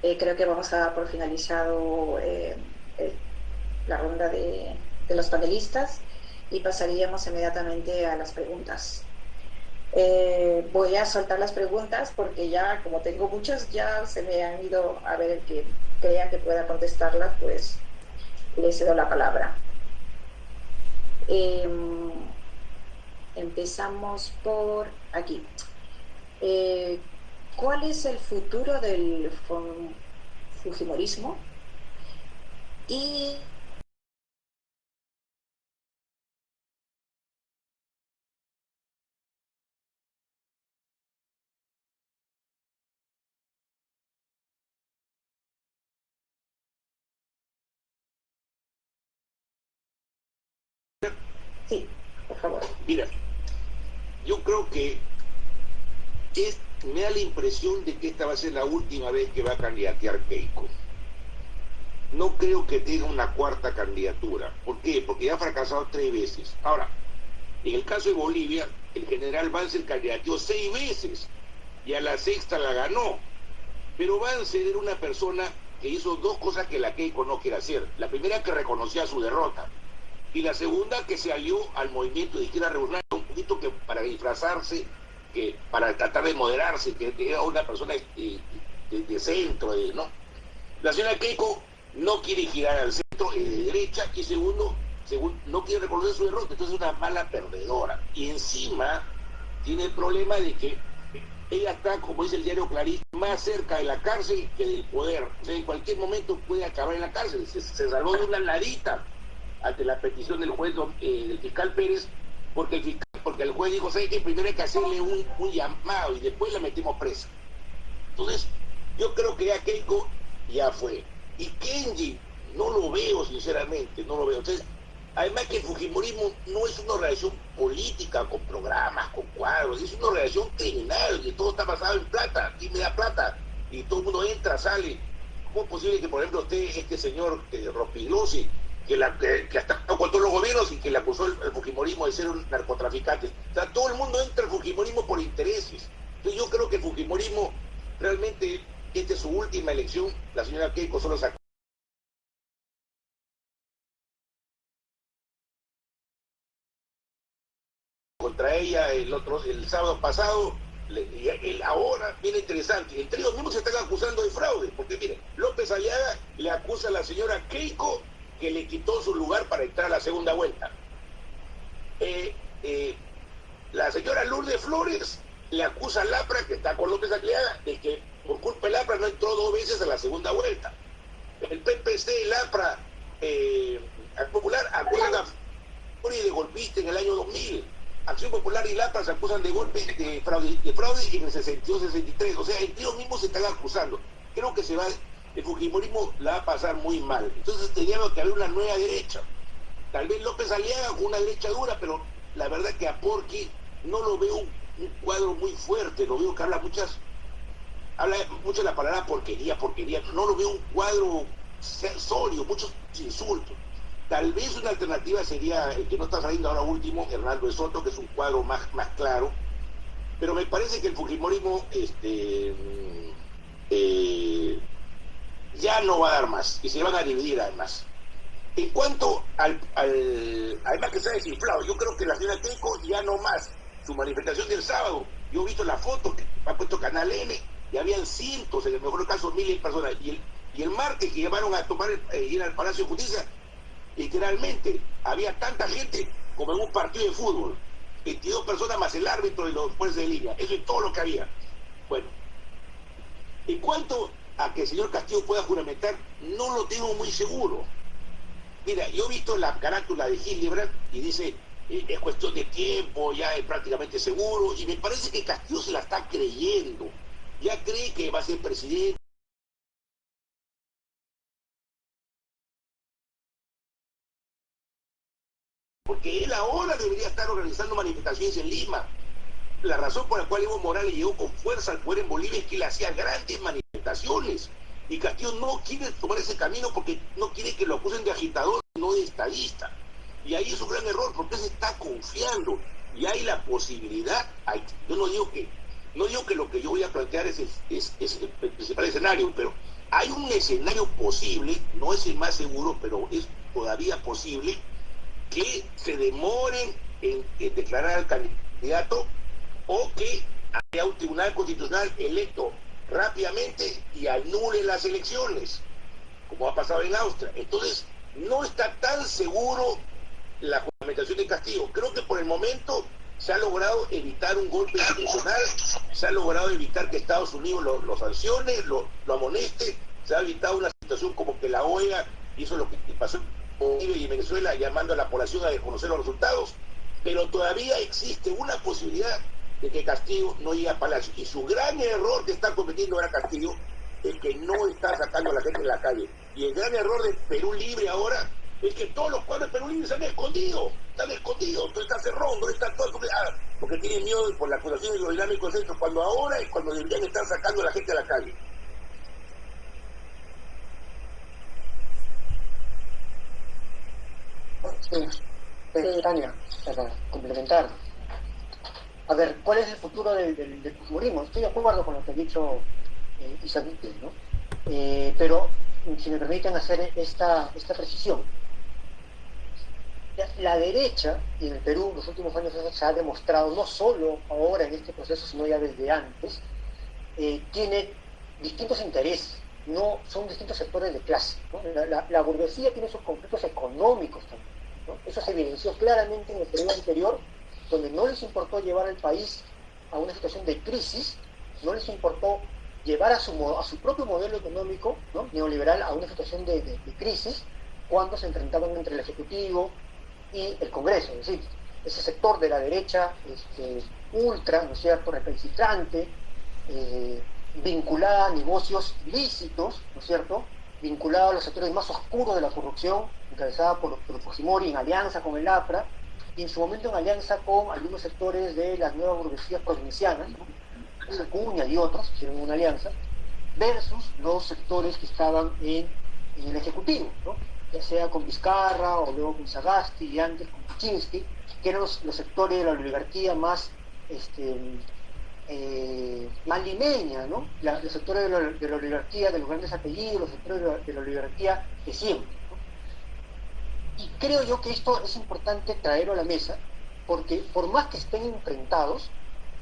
creo que vamos a dar por finalizado la ronda de los panelistas y pasaríamos inmediatamente a las preguntas. Voy a soltar las preguntas porque ya, como tengo muchas, ya se me han ido. A ver, el que crea que pueda contestarlas, pues le cedo la palabra. Empezamos por aquí. ¿Cuál es el futuro del fujimorismo? Y sí, por favor. Mira, yo creo que me da la impresión de que esta va a ser la última vez que va a candidatear Keiko. no creo que tenga una cuarta candidatura. ¿Por qué? Porque ya ha fracasado 3 veces. Ahora, en el caso de Bolivia, el general Banzer candidateó 6 veces y a la 6ª la ganó. Pero Banzer era una persona que hizo 2 cosas que la Keiko no quiere hacer. La primera, que reconocía su derrota. Y la segunda, que se alió al movimiento de izquierda revolucionaria un poquito, que para disfrazarse, que para tratar de moderarse, que era una persona de centro, ¿no? La señora Keiko no quiere girar al centro, es de derecha, y segundo, no quiere reconocer su derrota, entonces es una mala perdedora. Y encima tiene el problema de que ella está, como dice el diario Clarín, más cerca de la cárcel que del poder. O sea, en cualquier momento puede acabar en la cárcel. Se salvó de una ladita ante la petición del juez, del fiscal Pérez, porque el juez dijo, ¿sabe qué? Primero hay que hacerle un llamado y después la metimos presa. Entonces, yo creo que ya Keiko ya fue. Y Kenji, no lo veo, sinceramente, no lo veo. Entonces, además que el fujimorismo no es una organización política con programas, con cuadros, es una organización criminal, que todo está basado en plata, y me da plata, y todo el mundo entra, sale. ¿Cómo es posible que, por ejemplo, este señor Rospigliosi, que hasta con todos los gobiernos y que le acusó el fujimorismo de ser un narcotraficante? O sea, todo el mundo entra al fujimorismo por intereses. Entonces yo creo que el fujimorismo, realmente, esta es su última elección. La señora Keiko solo sacó contra ella el sábado pasado, ahora viene interesante, entre ellos mismos se están acusando de fraude, porque miren, López Aliaga le acusa a la señora Keiko que le quitó su lugar para entrar a la segunda vuelta. La señora Lourdes Flores le acusa a Lapra, que está con López Aliaga, de que por culpa de Lapra no entró 2 veces a la segunda vuelta. El PPC, Lapra, Popular, acusan a Furi de golpista en el año 2000. Acción Popular y Lapra se acusan de golpe, de fraude en el 62-63. O sea, entre ellos mismos se están acusando. Creo que el fujimorismo la va a pasar muy mal. Entonces tendríamos que haber una nueva derecha. Tal vez López Aliaga con una derecha dura, pero la verdad que a Porqui no lo veo un cuadro muy fuerte. Lo veo que habla mucho de la palabra porquería. No lo veo un cuadro sólido, muchos insultos. Tal vez una alternativa sería el que no está saliendo ahora último, Hernando de Soto, que es un cuadro más claro, pero me parece que el fujimorismo ya no va a dar más, y se van a dividir además. En cuanto además que se ha desinflado, yo creo que la señora Keiko ya no más. Su manifestación del sábado, yo he visto la foto que ha puesto Canal N, y habían cientos, en el mejor caso 1000 personas, y el martes que llevaron a ir al Palacio de Justicia, literalmente había tanta gente como en un partido de fútbol, 22 personas más el árbitro y los jueces de línea, eso es todo lo que había. Bueno, en cuanto a que el señor Castillo pueda juramentar, no lo tengo muy seguro. Mira, yo he visto la carátula de Hildebrand y dice, es cuestión de tiempo, ya es prácticamente seguro, y me parece que Castillo se la está creyendo, ya cree que va a ser presidente. Porque él ahora debería estar organizando manifestaciones en Lima. La razón por la cual Evo Morales llegó con fuerza al poder en Bolivia es que él hacía grandes manifestaciones. Y Castillo no quiere tomar ese camino porque no quiere que lo acusen de agitador, no de estadista. Y ahí es un gran error, porque se está confiando. Y hay la posibilidad, yo no digo que lo que yo voy a plantear es el principal escenario, pero hay un escenario posible, no es el más seguro, pero es todavía posible, que se demoren en declarar al candidato, o que haya un tribunal constitucional electo rápidamente y anule las elecciones, como ha pasado en Austria. Entonces, no está tan seguro la juramentación de Castillo. Creo que por el momento se ha logrado evitar un golpe institucional, se ha logrado evitar que Estados Unidos lo sancione, lo amoneste, se ha evitado una situación como que la OEA hizo lo que pasó en Bolivia y Venezuela, llamando a la población a desconocer los resultados, pero todavía existe una posibilidad de que Castillo no llegue a Palacio. Y su gran error que está cometiendo ahora Castillo es que no está sacando a la gente en la calle. Y el gran error de Perú Libre ahora es que todos los cuadros de Perú Libre se han escondido. Entonces está Cerrón, ¿dónde está todo? Porque tienen miedo por la acusación de los dinámicos del centro, cuando ahora es cuando deberían estar sacando a la gente a la calle. Sí, Sí. Tania, para complementar. A ver, ¿cuál es el futuro del fujimorismo? Estoy de acuerdo con lo que ha dicho Isabel, ¿no? Pero si me permiten hacer esta precisión. La derecha, y en el Perú en los últimos años eso se ha demostrado, no solo ahora en este proceso, sino ya desde antes, tiene distintos intereses, no son distintos sectores de clase, ¿no? La burguesía tiene sus conflictos económicos también, ¿no? Eso se evidenció claramente en el periodo anterior, donde no les importó llevar al país a una situación de crisis, no les importó llevar a su propio modelo económico, ¿no?, neoliberal, a una situación de crisis, cuando se enfrentaban entre el Ejecutivo y el Congreso. Es decir, ese sector de la derecha ultra, ¿no es cierto?, recalcitrante, vinculada a negocios ilícitos, ¿no es cierto?, vinculada a los sectores más oscuros de la corrupción, encabezada por Fujimori en alianza con el APRA, y en su momento en alianza con algunos sectores de las nuevas burguesías provincianas, ¿no?, Acuña y otros, hicieron una alianza, versus los sectores que estaban en el Ejecutivo, ¿no?, ya sea con Vizcarra o luego con Sagasti y antes con Kuczynski, que eran los sectores de la oligarquía más más limeña, ¿no? Los sectores de la oligarquía, de los grandes apellidos, los sectores de la oligarquía de siempre, ¿no? Y creo yo que esto es importante traerlo a la mesa, porque por más que estén enfrentados,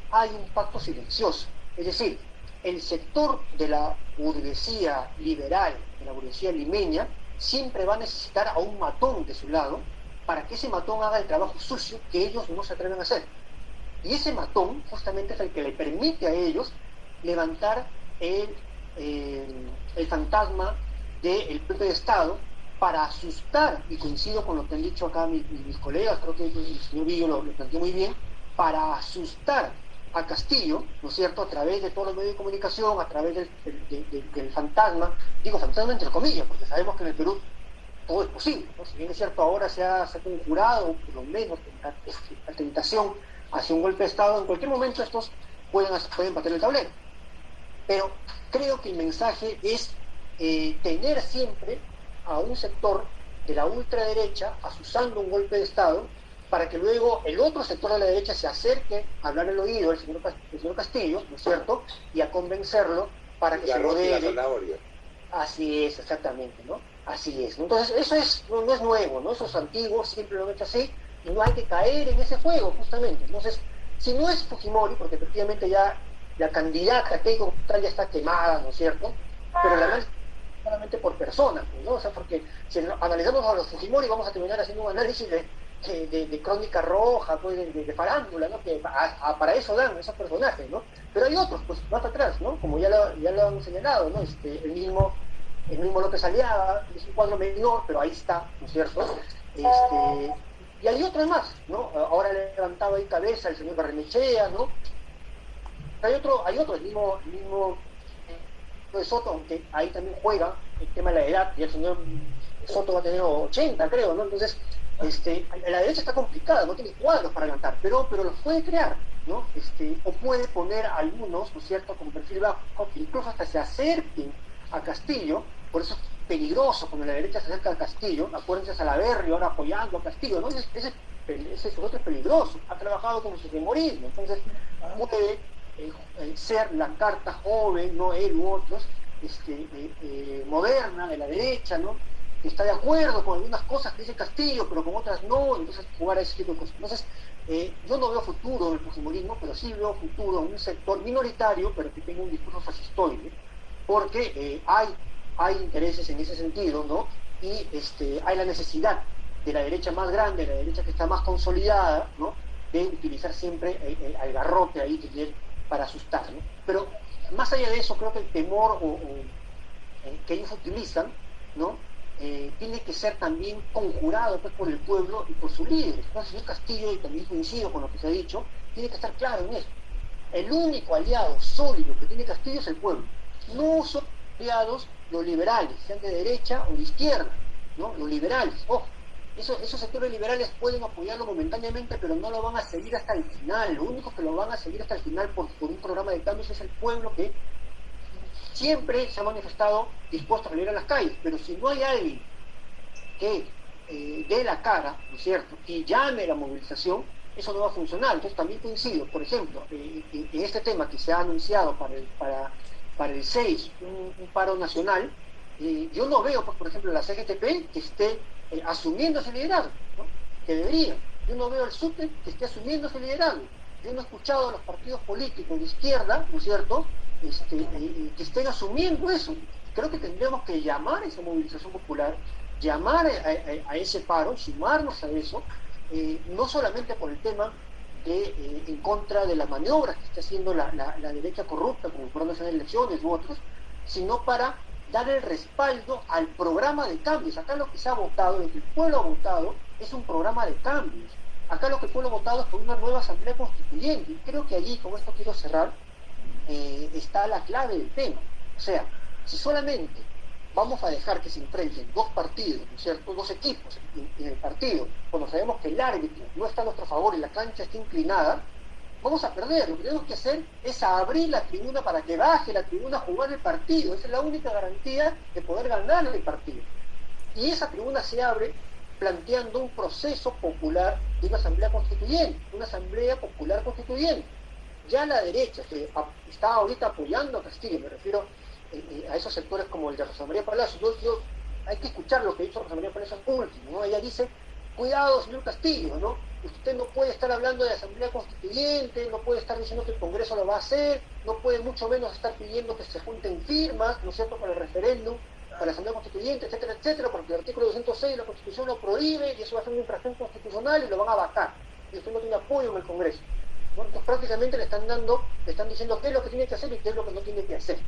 hay un pacto silencioso. Es decir, el sector de la burguesía liberal, de la burguesía limeña, siempre va a necesitar a un matón de su lado para que ese matón haga el trabajo sucio que ellos no se atreven a hacer. Y ese matón justamente es el que le permite a ellos levantar el fantasma del golpe de Estado para asustar, y coincido con lo que han dicho acá mis colegas, creo que el señor Villo lo planteó muy bien, para asustar a Castillo, ¿no es cierto?, a través de todos los medios de comunicación, a través del fantasma, digo fantasma entre comillas, porque sabemos que en el Perú todo es posible, ¿no? Si bien es cierto, ahora se ha conjurado, por lo menos, la tentación hacia un golpe de Estado, en cualquier momento estos pueden bater el tablero. Pero creo que el mensaje es tener siempre a un sector de la ultraderecha asusando un golpe de Estado, para que luego el otro sector de la derecha se acerque a hablar al oído del señor Castillo, ¿no es cierto?, y a convencerlo para que se modere. Así es, exactamente, ¿no? Así es. Entonces, eso no es nuevo, ¿no? Eso es antiguo, siempre lo han hecho así, y no hay que caer en ese juego, justamente. Entonces, si no es Fujimori, porque efectivamente ya la candidata que como tal ya está quemada, ¿no es cierto?, pero la análisis solamente por persona, ¿no? O sea, porque si analizamos a los Fujimori, vamos a terminar haciendo un análisis de crónica roja, pues, de farándula, ¿no?, que para eso dan esos personajes, ¿no? Pero hay otros, pues, más atrás, ¿no?, como ya lo han señalado, ¿no? El mismo López Aliaga, es un cuadro menor, pero ahí está, ¿no es cierto? Y hay otros más, ¿no? Ahora le levantaba ahí cabeza el señor Barrenechea, ¿no? Hay otro, el mismo de Soto, aunque ahí también juega el tema de la edad, y el señor Soto va a tener 80, creo, ¿no? Entonces, la derecha está complicada, no tiene cuadros para levantar, pero los puede crear, ¿no? O puede poner a algunos, ¿no es cierto?, como perfil bajo, que incluso hasta se acerquen a Castillo. Por eso es peligroso cuando la derecha se acerca a Castillo. Acuérdense a Salaverry ahora apoyando a Castillo, ¿no? Ese sujeto es peligroso, ha trabajado con el fujimorismo, entonces puede ser la carta joven, no él u otros, moderna de la derecha, ¿no?, que está de acuerdo con algunas cosas que dice Castillo, pero con otras no, entonces jugar a ese tipo de cosas. Entonces, yo no veo futuro en el fujimorismo, pero sí veo futuro en un sector minoritario, pero que tenga un discurso fascistoide, porque hay intereses en ese sentido, ¿no? Y hay la necesidad de la derecha más grande, de la derecha que está más consolidada, ¿no?, de utilizar siempre al garrote ahí para asustar, ¿no? Pero más allá de eso, creo que el temor que ellos utilizan, ¿no?, tiene que ser también conjurado, pues, por el pueblo y por sus líderes. Entonces, el señor Castillo, y también coincido con lo que se ha dicho, tiene que estar claro en eso. El único aliado sólido que tiene Castillo es el pueblo. No son aliados los liberales, sean de derecha o de izquierda, ¿no? Los liberales, ojo, esos sectores liberales pueden apoyarlo momentáneamente, pero no lo van a seguir hasta el final. Lo único que lo van a seguir hasta el final por un programa de cambios es el pueblo, que siempre se ha manifestado dispuesto a salir a las calles. Pero si no hay alguien que dé la cara, ¿no es cierto?, y llame a la movilización, eso no va a funcionar. Entonces también coincido, por ejemplo, en este tema que se ha anunciado para el 6, un paro nacional, yo no veo, pues, por ejemplo, la CGTP que esté asumiendo ese liderazgo, ¿no?, que debería. Yo no veo al SUTE que esté asumiendo ese liderazgo. Yo no he escuchado a los partidos políticos de izquierda, ¿no es cierto?, que estén asumiendo eso. Creo que tendríamos que llamar a esa movilización popular, llamar a ese paro, sumarnos a eso, no solamente por el tema de en contra de las maniobras que está haciendo la derecha corrupta, como el Jurado Nacional de Elecciones u otros, sino para dar el respaldo al programa de cambios. Acá lo que se ha votado, lo que el pueblo ha votado, es un programa de cambios. Acá lo que el pueblo ha votado es por una nueva asamblea constituyente. Y creo que allí, con esto quiero cerrar, está la clave del tema. O sea, si solamente vamos a dejar que se enfrenten dos partidos, ¿no es cierto?, dos equipos en el partido, cuando sabemos que el árbitro no está a nuestro favor y la cancha está inclinada, vamos a perder. Lo que tenemos que hacer es abrir la tribuna para que baje la tribuna a jugar el partido. Esa es la única garantía de poder ganar el partido. Y esa tribuna se abre planteando un proceso popular de una asamblea constituyente, una asamblea popular constituyente. Ya la derecha, que está ahorita apoyando a Castillo, me refiero a esos sectores como el de Rosa María Palacio, hay que escuchar lo que ha dicho Rosa María Palacio último, ¿no? Ella dice: cuidado, señor Castillo, ¿no?, usted no puede estar hablando de asamblea constituyente, no puede estar diciendo que el Congreso lo va a hacer, no puede mucho menos estar pidiendo que se junten firmas, ¿no es cierto?, para el referéndum, para la asamblea constituyente, etcétera, etcétera, porque el artículo 206 de la Constitución lo prohíbe y eso va a ser una infracción constitucional y lo van a vacar. Y usted no tiene apoyo en el Congreso. Bueno, entonces prácticamente le están diciendo qué es lo que tiene que hacer y qué es lo que no tiene que hacer.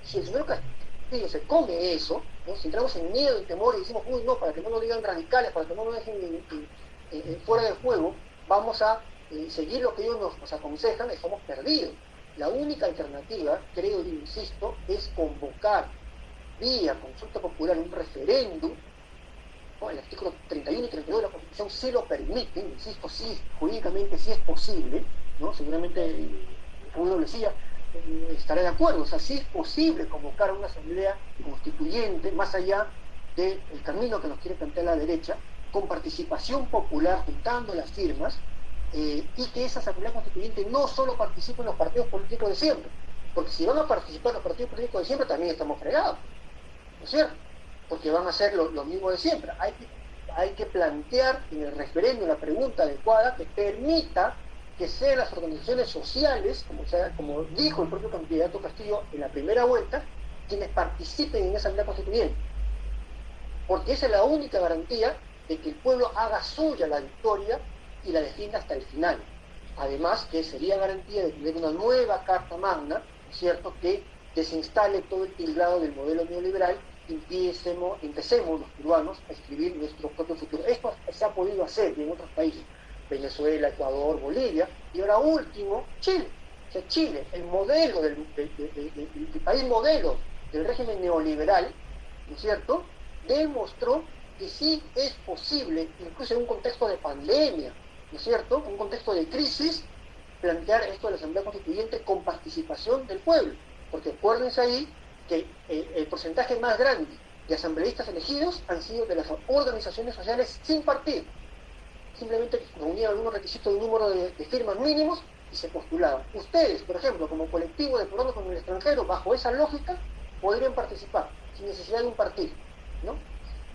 Si el señor Castillo se come eso, ¿no?, si entramos en miedo y temor y decimos: uy, no, para que no nos digan radicales, para que no nos dejen fuera del juego, vamos a seguir lo que ellos nos aconsejan, estamos perdidos. La única alternativa, creo y insisto, es convocar vía consulta popular un referéndum, ¿no? El artículo 31 y 32 de la Constitución sí lo permiten, insisto, sí, jurídicamente sí es posible, ¿no? Seguramente uno lo decía, estará de acuerdo. O sea, sí es posible convocar a una asamblea constituyente, más allá del camino que nos quiere plantear la derecha, con participación popular, juntando las firmas, y que esa asamblea constituyente no solo participe en los partidos políticos de siempre, porque si van a participar los partidos políticos de siempre también estamos fregados, ¿no es cierto?, porque van a hacer lo mismo de siempre. Hay que plantear en el referéndum la pregunta adecuada que permita que sean las organizaciones sociales, como dijo el propio candidato Castillo en la primera vuelta, quienes participen en esa asamblea constituyente, porque esa es la única garantía de que el pueblo haga suya la victoria y la defienda hasta el final. Además, que sería garantía de tener una nueva Carta Magna, ¿no es cierto?, que desinstale todo el tilgrado del modelo neoliberal y empecemos los peruanos a escribir nuestro propio futuro. Esto se ha podido hacer en otros países, Venezuela, Ecuador, Bolivia, y ahora último, Chile. O sea, Chile, el modelo del país modelo del régimen neoliberal, ¿no es cierto?, demostró que sí es posible, incluso en un contexto de pandemia, ¿no es cierto?, un contexto de crisis, plantear esto de la Asamblea Constituyente con participación del pueblo. Porque acuérdense ahí que el porcentaje más grande de asambleístas elegidos han sido de las organizaciones sociales sin partido. Simplemente reunían algunos requisitos de un número de firmas mínimos y se postulaban. Ustedes, por ejemplo, como colectivo de peruanos con el extranjero, bajo esa lógica, podrían participar sin necesidad de un partido, ¿no?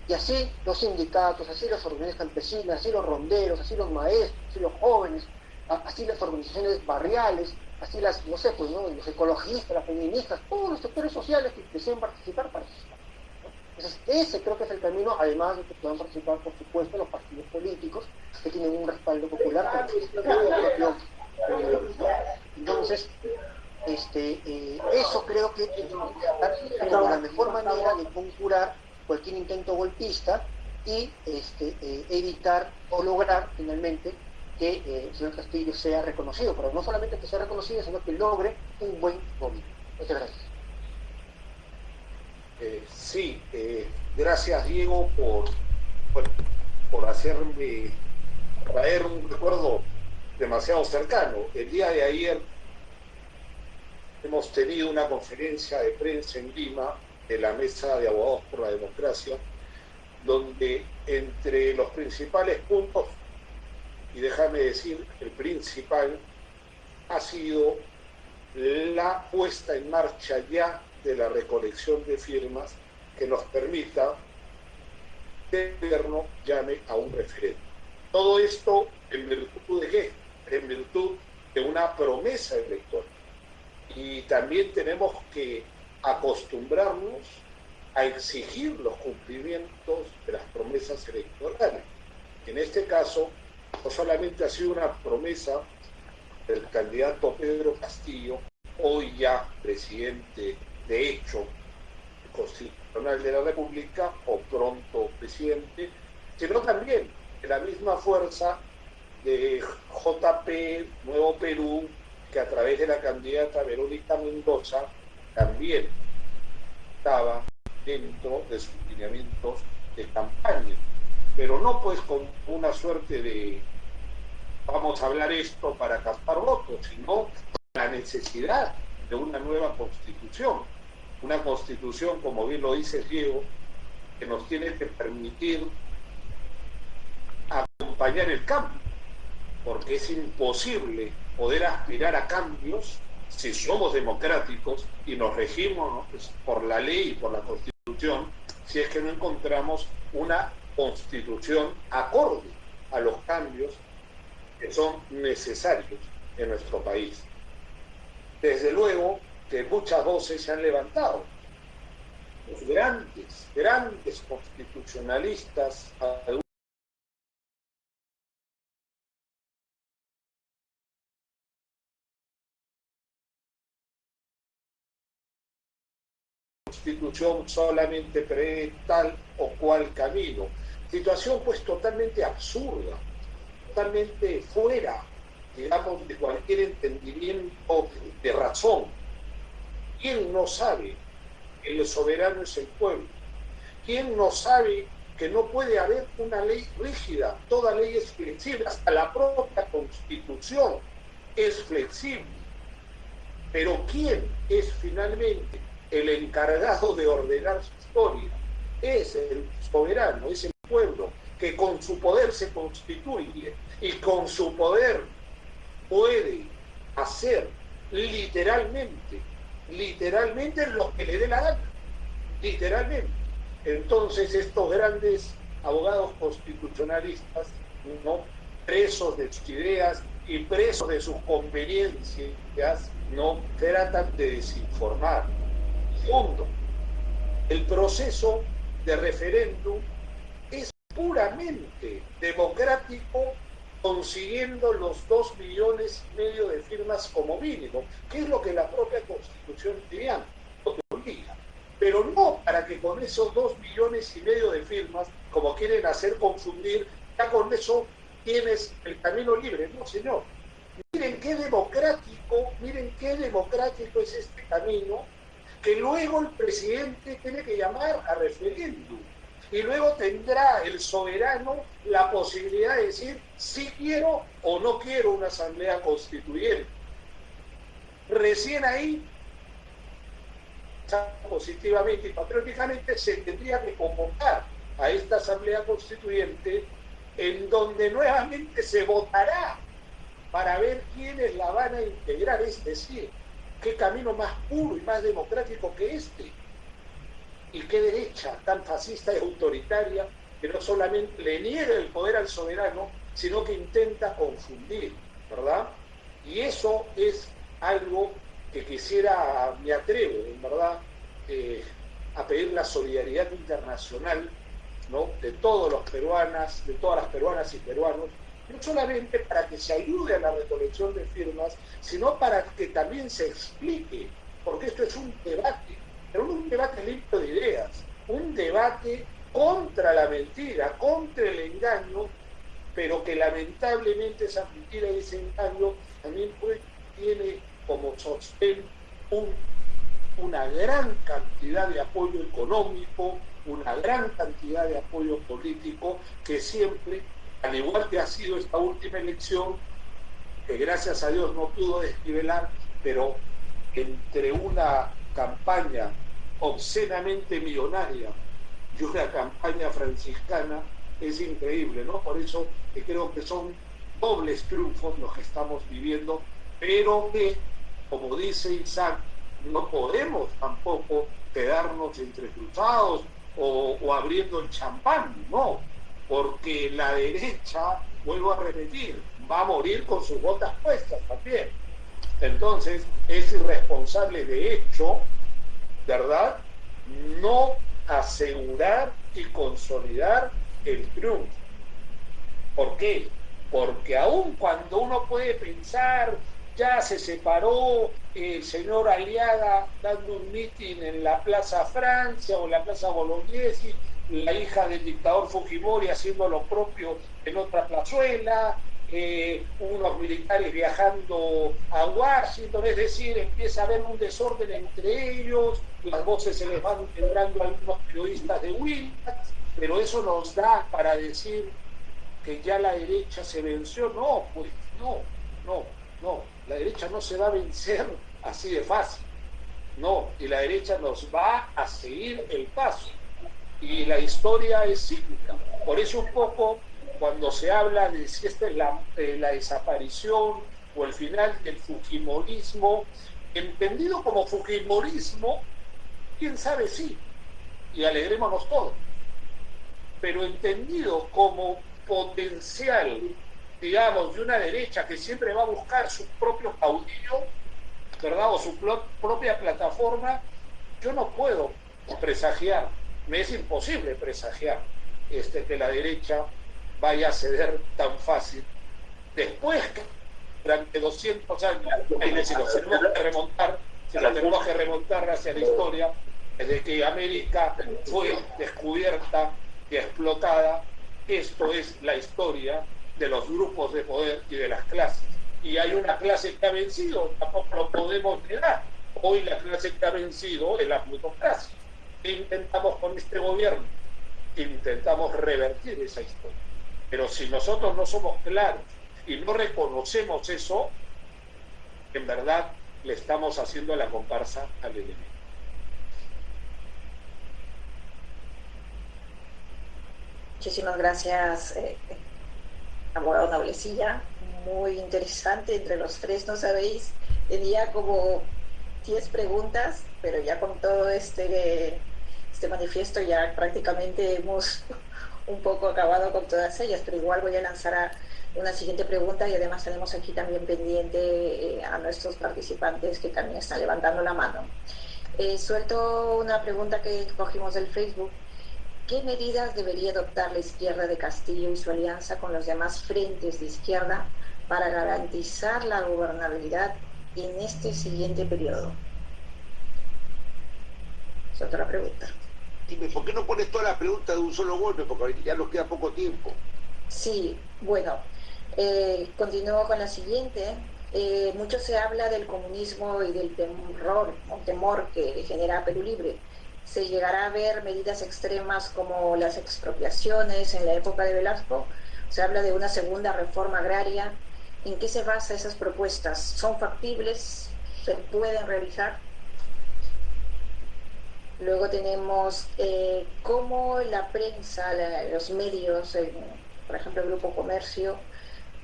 Y así los sindicatos, así las organizaciones campesinas, así los ronderos, así los maestros, así los jóvenes, así las organizaciones barriales, así las, no sé, pues, ¿no?, los ecologistas, las feministas, todos los sectores sociales que deseen participar. Entonces, ese creo que es el camino, además de que puedan participar, por supuesto, los partidos políticos que tienen un respaldo popular, ¿no? Entonces, eso creo que es como la mejor manera de conjurar cualquier intento golpista y evitar o lograr finalmente que el señor Castillo sea reconocido, pero no solamente que sea reconocido, sino que logre un buen gobierno. Muchas gracias. Sí, gracias Diego por hacerme traer un recuerdo demasiado cercano. El día de ayer hemos tenido una conferencia de prensa en Lima de la Mesa de Abogados por la Democracia, donde entre los principales puntos, y déjame decir, el principal ha sido la puesta en marcha ya de la recolección de firmas que nos permita que el gobierno llame a un referéndum. Todo esto en virtud de qué? En virtud de una promesa electoral. Y también tenemos que acostumbrarnos a exigir los cumplimientos de las promesas electorales. En este caso, no solamente ha sido una promesa del candidato Pedro Castillo, hoy ya presidente de hecho constitucional de la República, o pronto presidente, sino también de la misma fuerza de JP Nuevo Perú, que a través de la candidata Verónica Mendoza también estaba dentro de sus lineamientos de campaña, pero no pues con una suerte de vamos a hablar esto para captar votos, sino la necesidad de una nueva constitución, una constitución, como bien lo dice Diego, que nos tiene que permitir acompañar el cambio, porque es imposible poder aspirar a cambios si somos democráticos y nos regimos, ¿no?, pues, por la ley y por la Constitución, si es que no encontramos una Constitución acorde a los cambios que son necesarios en nuestro país. Desde luego que muchas voces se han levantado. Los grandes constitucionalistas, Constitución solamente prevé tal o cual camino. Situación pues totalmente absurda, totalmente fuera, digamos, de cualquier entendimiento de razón. ¿Quién no sabe que el soberano es el pueblo? ¿Quién no sabe que no puede haber una ley rígida? Toda ley es flexible, hasta la propia Constitución es flexible. Pero ¿quién es finalmente el encargado de ordenar su historia? Es el soberano, es el pueblo, que con su poder se constituye y con su poder puede hacer literalmente lo que le dé la gana, literalmente. Entonces estos grandes abogados constitucionalistas, ¿no?, presos de sus ideas y presos de sus conveniencias, no tratan de desinformar. Segundo, el proceso de referéndum es puramente democrático, consiguiendo los 2,5 millones de firmas como mínimo, que es lo que la propia Constitución te obliga. Pero no para que con esos 2,5 millones de firmas, como quieren hacer confundir, ya con eso tienes el camino libre. No, señor. Miren qué democrático es este camino, que luego el presidente tiene que llamar a referéndum. Y luego tendrá el soberano la posibilidad de decir si quiero o no quiero una asamblea constituyente. Recién ahí, positivamente y patrióticamente, se tendría que convocar a esta asamblea constituyente, en donde nuevamente se votará para ver quiénes la van a integrar. Es decir, qué camino más puro y más democrático que este. Y qué derecha tan fascista y autoritaria, que no solamente le niega el poder al soberano, sino que intenta confundir, ¿verdad? Y eso es algo que me atrevo, en verdad, a pedir la solidaridad internacional, ¿no?, de todas las peruanas y peruanos, no solamente para que se ayude a la recolección de firmas, sino para que también se explique, porque esto es un debate, pero no un debate limpio de ideas, un debate contra la mentira, contra el engaño, pero que lamentablemente esa mentira y ese engaño también tiene como sostén una gran cantidad de apoyo económico, una gran cantidad de apoyo político, que siempre, al igual que ha sido esta última elección, que gracias a Dios no pudo desnivelar, pero entre una campaña obscenamente millonaria y una campaña franciscana es increíble, ¿no? Por eso creo que son dobles triunfos los que estamos viviendo, pero que, como dice Isaac, no podemos tampoco quedarnos entrecruzados o abriendo el champán, no, porque la derecha, vuelvo a repetir, va a morir con sus botas puestas también. Entonces, es irresponsable de hecho, ¿verdad?, no asegurar y consolidar el triunfo. ¿Por qué? Porque aun cuando uno puede pensar, ya se separó el señor Aliaga dando un mitin en la Plaza Francia o en la Plaza Bolognesi, la hija del dictador Fujimori haciendo lo propio en otra plazuela, unos militares viajando a Washington, es decir, empieza a haber un desorden entre ellos, las voces se les van entrando a algunos periodistas de Willax, pero eso nos da para decir que ya la derecha se venció. No, pues no, la derecha no se va a vencer así de fácil, no, y la derecha nos va a seguir el paso, y la historia es cíclica. Por eso un poco cuando se habla de si esta es la desaparición o el final del fujimorismo, entendido como fujimorismo, quién sabe sí, y alegrémonos todos, pero entendido como potencial, digamos, de una derecha que siempre va a buscar su propio caudillo, ¿verdad?, o su propia plataforma, yo no puedo presagiar, me es imposible presagiar que la derecha vaya a ceder tan fácil. Después que durante 200 años, es decir, si lo tenemos que remontar hacia la historia, desde que América fue descubierta y explotada, esto es la historia de los grupos de poder y de las clases. Y hay una clase que ha vencido, tampoco lo podemos negar. Hoy la clase que ha vencido es la plutocracia. ¿Qué intentamos con este gobierno? Intentamos revertir esa historia. Pero si nosotros no somos claros y no reconocemos eso, en verdad le estamos haciendo la comparsa al enemigo. Muchísimas gracias, abogado Noblecilla. Muy interesante entre los tres, no sabéis, tenía como 10 preguntas, pero ya con todo este manifiesto ya prácticamente hemos un poco acabado con todas ellas, pero igual voy a lanzar una siguiente pregunta, y además tenemos aquí también pendiente a nuestros participantes que también están levantando la mano. Suelto una pregunta que cogimos del Facebook. ¿Qué medidas debería adoptar la izquierda de Castillo y su alianza con los demás frentes de izquierda para garantizar la gobernabilidad en este siguiente periodo? Es otra pregunta. Dime, ¿por qué no pones toda la pregunta de un solo golpe? Porque ya nos queda poco tiempo. Sí, bueno, continúo con la siguiente. Mucho se habla del comunismo y del temor que genera Perú Libre. ¿Se llegará a ver medidas extremas como las expropiaciones en la época de Velasco? Se habla de una segunda reforma agraria. ¿En qué se basan esas propuestas? ¿Son factibles? ¿Se pueden realizar? Luego tenemos cómo la prensa, los medios, por ejemplo el Grupo Comercio,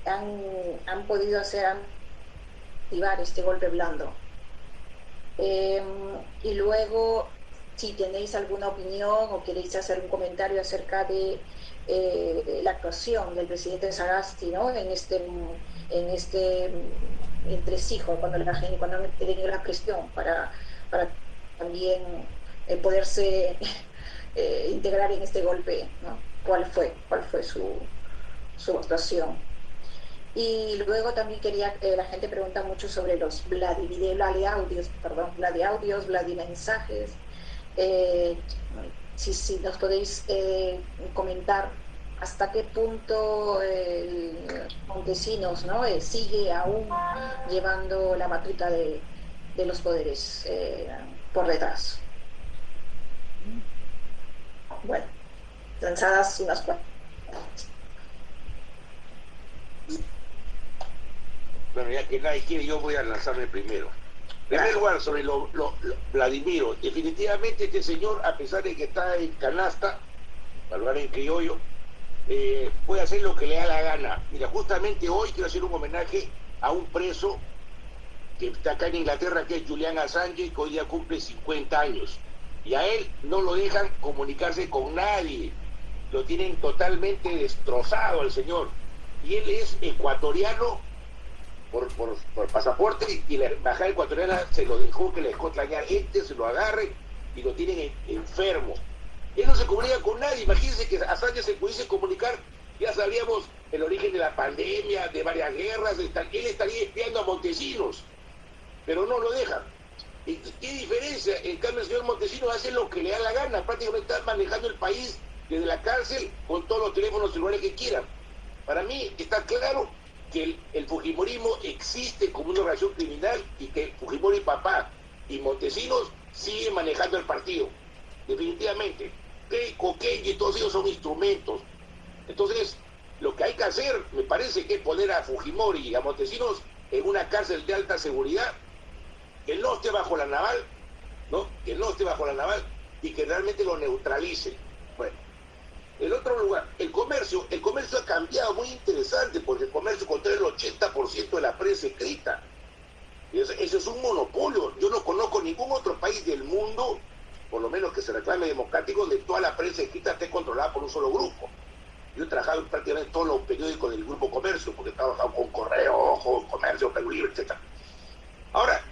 han podido activar este golpe blando. Y luego, si tenéis alguna opinión o queréis hacer un comentario acerca de la actuación del presidente Sagasti, ¿no?, en este entresijo cuando han tenido la presión para también poderse integrar en este golpe, ¿no? ¿Cuál fue su actuación? Y luego también quería, la gente pregunta mucho sobre los Vladiaudios, Vladimensajes. Si nos podéis comentar hasta qué punto Montesinos, ¿no?, sigue aún llevando la batuta de los poderes por detrás. Bueno, lanzadas unas cuantas. Bueno, ya que nadie quiere, yo voy a lanzarme primero. En primer lugar, sobre Vladimiro, definitivamente este señor, a pesar de que está en canasta, para hablar en criollo, puede hacer lo que le da la gana. Mira, justamente hoy quiero hacer un homenaje a un preso que está acá en Inglaterra, que es Julian Assange, que hoy día cumple 50 años. Y a él no lo dejan comunicarse con nadie. Lo tienen totalmente destrozado al señor. Y él es ecuatoriano por pasaporte, y la embajada ecuatoriana se lo dejó, que le dejó extrañar gente, se lo agarre y lo tienen enfermo. Él no se comunica con nadie. Imagínense que Assange se pudiese comunicar, ya sabríamos el origen de la pandemia, de varias guerras, él estaría espiando a Montesinos, pero no lo dejan. ¿Y qué diferencia? En cambio el señor Montesinos hace lo que le da la gana, prácticamente está manejando el país desde la cárcel con todos los teléfonos celulares que quieran. Para mí está claro que el fujimorismo existe como una organización criminal y que Fujimori papá y Montesinos siguen manejando el partido, definitivamente. Coquello y todos ellos son instrumentos. Entonces, lo que hay que hacer, me parece, que es poner a Fujimori y a Montesinos en una cárcel de alta seguridad, que no esté bajo la naval, ¿no? Que no esté bajo la naval y que realmente lo neutralice. Bueno, el otro lugar, el comercio ha cambiado, muy interesante, porque el comercio controla el 80% de la prensa escrita. Eso es un monopolio. Yo no conozco ningún otro país del mundo, por lo menos que se reclame democrático, donde toda la prensa escrita esté controlada por un solo grupo. Yo he trabajado en prácticamente todos los periódicos del Grupo Comercio, porque he trabajado con Correo, con Comercio, Perú Libre, etc. Ahora,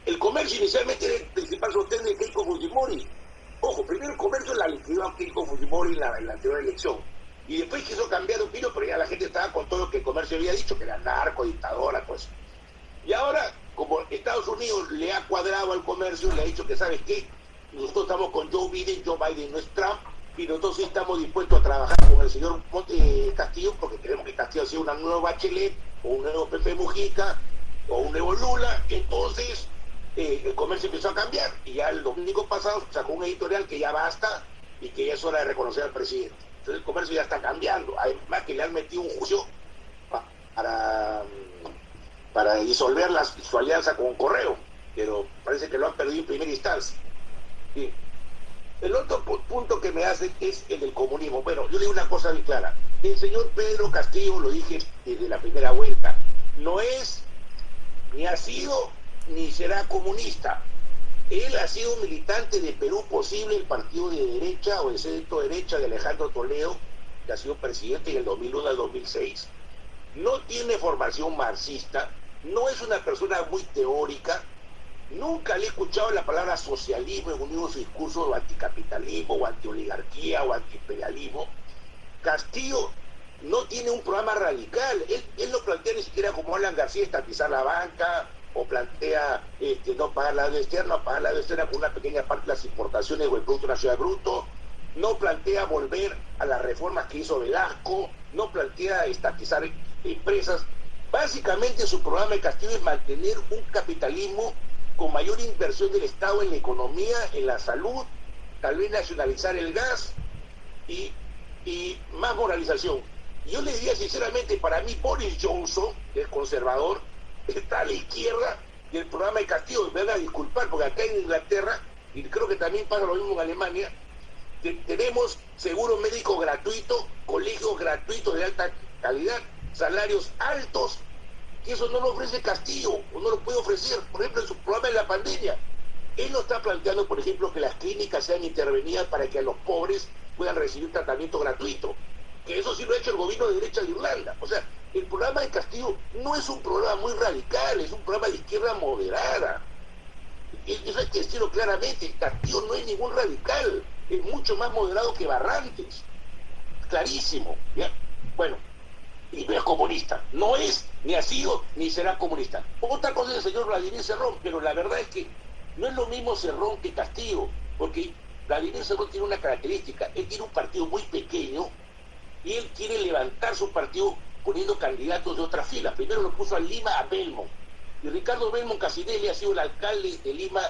el comercio inicialmente era el principal sostén de Keiko Fujimori. Ojo, primero el comercio la liquidó a Keiko Fujimori en la anterior elección. Y después quiso cambiar de opinión, pero ya la gente estaba con todo lo que el comercio había dicho, que era narco, dictadora, pues. Y ahora, como Estados Unidos le ha cuadrado al comercio, le ha dicho que, ¿sabes qué? Nosotros estamos con Joe Biden no es Trump, y nosotros sí estamos dispuestos a trabajar con el señor Castillo, porque queremos que Castillo sea una nueva Bachelet, o un nuevo Pepe Mujica, o un nuevo Lula. Entonces, el comercio empezó a cambiar, y ya el domingo pasado sacó un editorial que ya basta, y que ya es hora de reconocer al presidente. Entonces el comercio ya está cambiando, además que le han metido un juicio para disolver su alianza con Correo, pero parece que lo han perdido en primera instancia. Sí. El otro punto que me hace es el del comunismo. Bueno, yo le digo una cosa muy clara. El señor Pedro Castillo, lo dije desde la primera vuelta, no es, ni ha sido, ni será comunista. Él ha sido un militante de Perú Posible, el partido de derecha o el centro derecha de Alejandro Toledo, que ha sido presidente en el 2001 al 2006. No tiene formación marxista, no es una persona muy teórica. Nunca le he escuchado la palabra socialismo en uno de sus discursos, o anticapitalismo, o antioligarquía, o antiimperialismo. Castillo no tiene un programa radical. Él no plantea ni siquiera, como Alan García, estatizar la banca, o plantea no pagar la deuda externa, o pagar la deuda externa con una pequeña parte de las importaciones o el Producto Nacional Bruto. No plantea volver a las reformas que hizo Velasco, no plantea estatizar empresas. Básicamente su programa de Castillo es mantener un capitalismo con mayor inversión del Estado en la economía, en la salud, tal vez nacionalizar el gas y más moralización. Yo le diría sinceramente, para mí Boris Johnson, el conservador, está a la izquierda del programa de Castillo. Me van a disculpar, porque acá en Inglaterra, y creo que también pasa lo mismo en Alemania, tenemos seguro médico gratuito, colegios gratuitos de alta calidad, salarios altos, que eso no lo ofrece Castillo, o no lo puede ofrecer. Por ejemplo, en su programa de la pandemia, él no está planteando, por ejemplo, que las clínicas sean intervenidas para que a los pobres puedan recibir tratamiento gratuito, que eso sí lo ha hecho el gobierno de derecha de Irlanda. O sea, el programa de Castillo no es un programa muy radical, es un programa de izquierda moderada. Eso hay que decirlo claramente. Castillo no es ningún radical, es mucho más moderado que Barrantes, clarísimo, ¿ya? Bueno, y no es comunista, no es, ni ha sido, ni será comunista. Otra cosa es el señor Vladimir Cerrón, pero la verdad es que no es lo mismo Cerrón que Castillo, porque Vladimir Cerrón tiene una característica: él tiene un partido muy pequeño y él quiere levantar su partido poniendo candidatos de otra fila. Primero lo puso a Lima, a Belmont, y Ricardo Belmont Casinelli ha sido el alcalde de Lima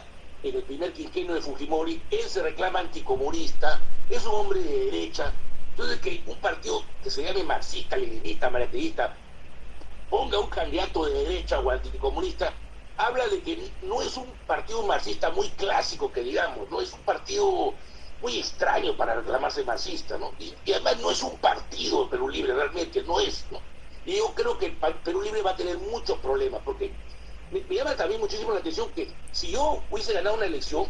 en el primer quinquenio de Fujimori. Él se reclama anticomunista, es un hombre de derecha. Entonces, que un partido que se llame marxista, leninista, marxista, ponga un candidato de derecha o anticomunista, habla de que no es un partido marxista muy clásico, que digamos, no es un partido muy extraño para reclamarse marxista, ¿no? Y además no es un partido Perú Libre, realmente no es, ¿no? Y yo creo que el Perú Libre va a tener muchos problemas, porque me llama también muchísimo la atención que si yo hubiese ganado una elección,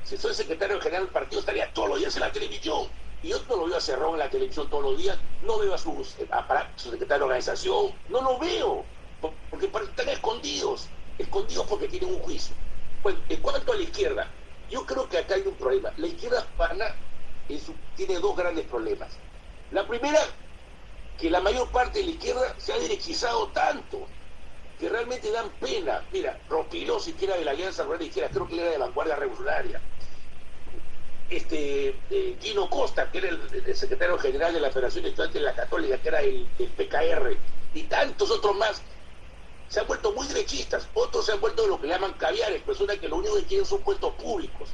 si soy secretario general del partido, estaría todos los días en la televisión. Y yo no lo veo a Cerrón en la televisión todos los días, no veo a su secretario de organización, no lo veo, porque están escondidos porque tienen un juicio. Bueno, en cuanto a la izquierda, yo creo que acá hay un problema. La izquierda hispana tiene dos grandes problemas. La primera, que la mayor parte de la izquierda se ha derechizado tanto, que realmente dan pena. Mira, Rospigliosi, que era de la Alianza Rural de Izquierda, creo que él era de Vanguardia Revolucionaria. Gino Costa, que era el secretario general de la Federación de Estudiantes de la Católica, que era el PKR, y tantos otros más, se han vuelto muy derechistas. Otros se han vuelto lo que llaman caviares, personas que lo único que quieren son puestos públicos.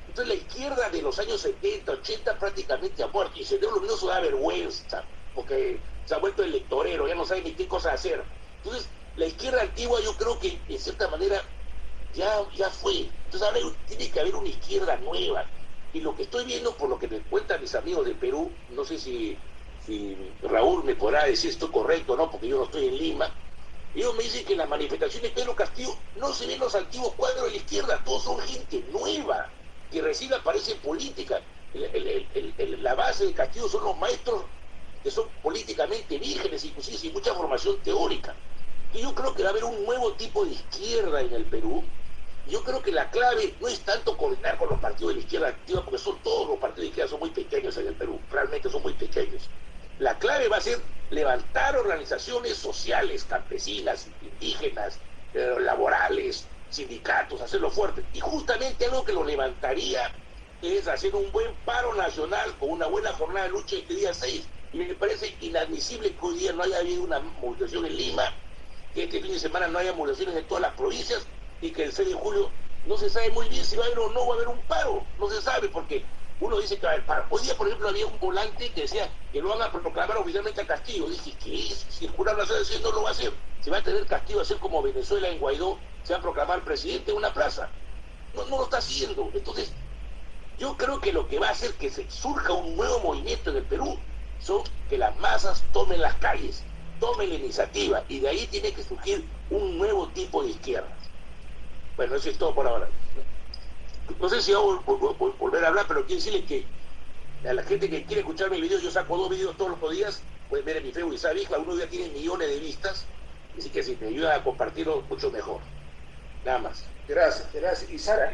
Entonces la izquierda de los años 70, 80 prácticamente ha muerto, y se dio lo menos da vergüenza, porque se ha vuelto electorero, ya no sabe ni qué cosa hacer. Entonces la izquierda antigua, yo creo que en cierta manera ya fue. Entonces ahora tiene que haber una izquierda nueva. Y lo que estoy viendo, por lo que me cuentan mis amigos de Perú, no sé si Raúl me podrá decir esto correcto o no, porque yo no estoy en Lima, ellos me dicen que en las manifestaciones de Pedro Castillo no se ven los antiguos cuadros de la izquierda, todos son gente nueva, que recién aparece en política. La base de Castillo son los maestros que son políticamente vírgenes, inclusive sin mucha formación teórica. Y yo creo que va a haber un nuevo tipo de izquierda en el Perú. Yo creo que la clave no es tanto coordinar con los partidos de la izquierda activa, porque todos los partidos de izquierda son muy pequeños en el Perú, realmente son muy pequeños. La clave va a ser levantar organizaciones sociales, campesinas, indígenas, laborales, sindicatos, hacerlo fuerte. Y justamente algo que lo levantaría es hacer un buen paro nacional con una buena jornada de lucha este día 6. Y me parece inadmisible que hoy día no haya habido una movilización en Lima, que este fin de semana no haya movilizaciones en todas las provincias, y que el 6 de julio no se sabe muy bien si va a haber o no va a haber un paro, no se sabe, porque uno dice que va a haber paro. Hoy día, por ejemplo, había un volante que decía que lo van a proclamar oficialmente a Castillo. Dije, ¿qué es? Si el jurado nacional no lo va a hacer, se va a tener Castillo a hacer como Venezuela en Guaidó, se va a proclamar presidente en una plaza. No lo está haciendo. Entonces, yo creo que lo que va a hacer que se surja un nuevo movimiento en el Perú son que las masas tomen las calles, tomen la iniciativa, y de ahí tiene que surgir un nuevo tipo de izquierda. Bueno, eso es todo por ahora. No sé si voy a volver a hablar, pero quiero decirles que a la gente que quiere escuchar mis videos, yo saco 2 videos todos los días, pueden ver en mi Facebook Isabisla, uno ya tiene millones de vistas, así que si me ayudan a compartirlo, mucho mejor. Nada más. Gracias. Y Sara,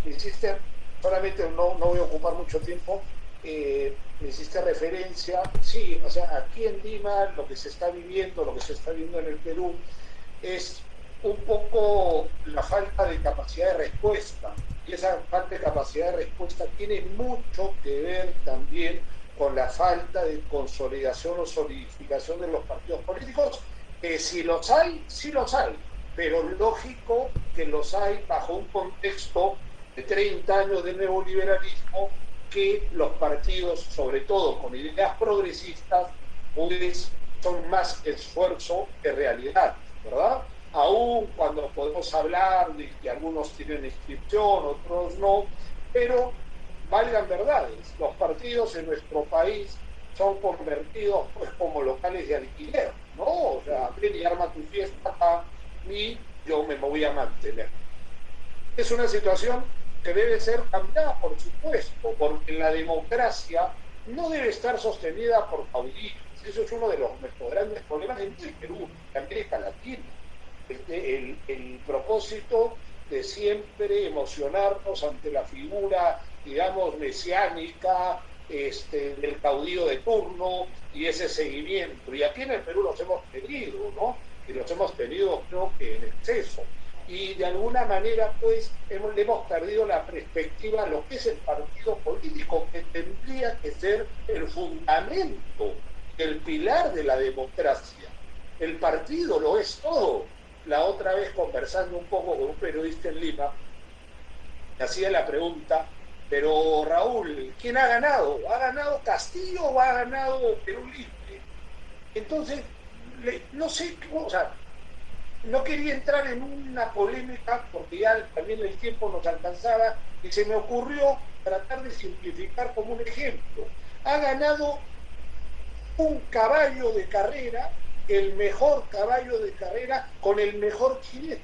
hiciste, solamente no voy a ocupar mucho tiempo, me hiciste referencia, sí, o sea, aquí en Lima lo que se está viviendo en el Perú es un poco la falta de capacidad de respuesta, y esa falta de capacidad de respuesta tiene mucho que ver también con la falta de consolidación o solidificación de los partidos políticos, que si los hay, sí los hay, pero lógico que los hay bajo un contexto de 30 años de neoliberalismo, que los partidos, sobre todo con ideas progresistas, pues son más esfuerzo que realidad, ¿verdad? Aún cuando podemos hablar de que algunos tienen inscripción, otros no, pero valgan verdades, los partidos en nuestro país son convertidos pues como locales de alquiler, ¿no? O sea, ven y arma tu fiesta acá y yo me voy a mantener. Es una situación que debe ser cambiada, por supuesto, porque la democracia no debe estar sostenida por caudillos. Eso es uno de nuestros grandes problemas en Perú, en América Latina. El propósito de siempre emocionarnos ante la figura, digamos, mesiánica del caudillo de turno y ese seguimiento. Y aquí en el Perú los hemos tenido, ¿no? Y los hemos tenido, creo que en exceso. Y de alguna manera, pues, le hemos perdido la perspectiva de lo que es el partido político, que tendría que ser el fundamento, el pilar de la democracia. El partido lo es todo. La otra vez, conversando un poco con un periodista en Lima, me hacía la pregunta, pero Raúl, ¿quién ha ganado? ¿Ha ganado Castillo o ha ganado Perú Libre? Entonces, no sé, o sea, no quería entrar en una polémica porque ya también el tiempo nos alcanzaba y se me ocurrió tratar de simplificar como un ejemplo. Ha ganado un caballo de carrera, el mejor caballo de carrera con el mejor jinete.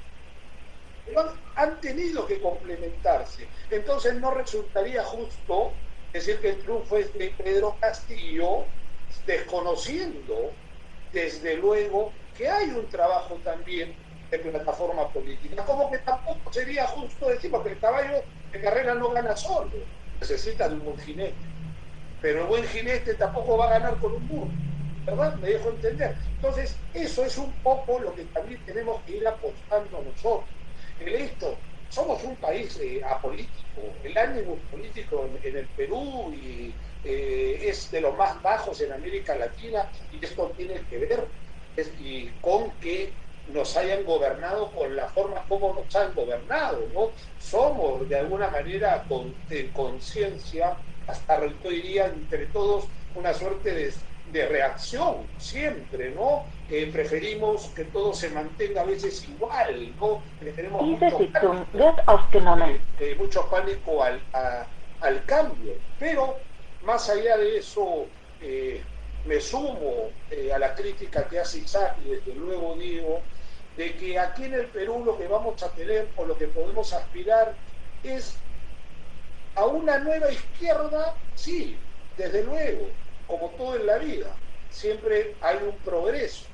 Pero han tenido que complementarse. Entonces no resultaría justo decir que el triunfo es de Pedro Castillo, desconociendo desde luego que hay un trabajo también de plataforma política, como que tampoco sería justo decir, porque el caballo de carrera no gana solo, necesita de un buen jinete, pero el buen jinete tampoco va a ganar con un burro, ¿verdad? Me dejo entender. Entonces, eso es un poco lo que también tenemos que ir apostando nosotros. Esto, somos un país apolítico, el ánimo político en el Perú es de los más bajos en América Latina, y esto tiene que ver y con que nos hayan gobernado con la forma como nos han gobernado, ¿no? Somos de alguna manera de conciencia, hasta yo diría entre todos, una suerte de reacción siempre, ¿no? Preferimos que todo se mantenga a veces igual, ¿no? Tenemos mucho pánico al cambio, pero más allá de eso, me sumo a la crítica que hace Isaac, y desde luego digo, de que aquí en el Perú lo que vamos a tener o lo que podemos aspirar es a una nueva izquierda, sí, desde luego, como todo en la vida, siempre hay un progreso,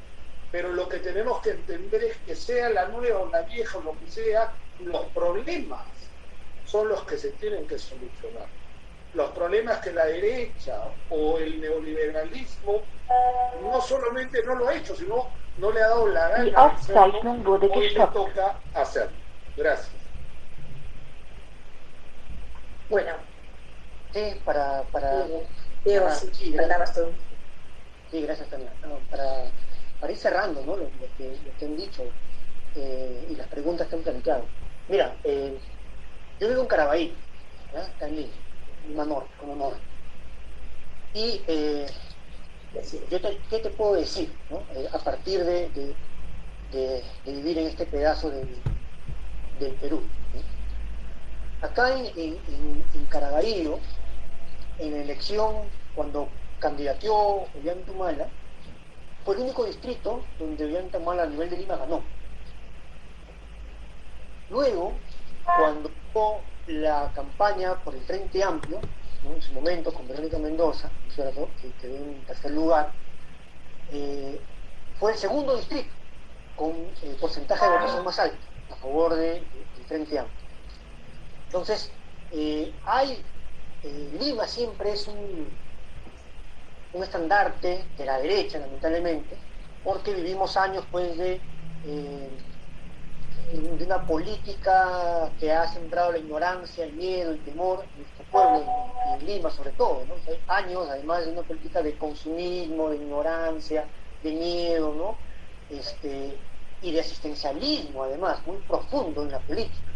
pero lo que tenemos que entender es que sea la nueva o la vieja o lo que sea, los problemas son los que se tienen que solucionar. Los problemas que la derecha o el neoliberalismo no solamente no lo ha hecho, sino no le ha dado la gana de hacerlo, hoy le toca hacerlo. Gracias. Bueno, para Diego, sí, faltabas tú. Sí, gracias, Tania. No, para ir cerrando, ¿no? lo que han dicho y las preguntas que han planteado. Mira, yo vivo en Carabalí, ¿verdad? Está en Lima, Lima Norte, como norte. Y ¿qué te puedo decir, ¿no? A partir de vivir en este pedazo del Perú, ¿no? Acá en Caraballo, en la elección, cuando candidateó Ollanta-Humala, fue el único distrito donde Ollanta-Humala a nivel de Lima ganó. Luego, cuando hubo la campaña por el Frente Amplio, ¿no? En su momento con Verónica Mendoza, ¿cierto?, que quedó en tercer lugar, fue el segundo distrito con el porcentaje de votación más alto a favor del Frente Amplio. Entonces, Lima siempre es un estandarte de la derecha, lamentablemente, porque vivimos años pues de una política que ha sembrado la ignorancia, el miedo, el temor en nuestro pueblo y en Lima sobre todo, ¿no? Hay años además de una política de consumismo, de ignorancia, de miedo, ¿no? Y de asistencialismo además, muy profundo en la política,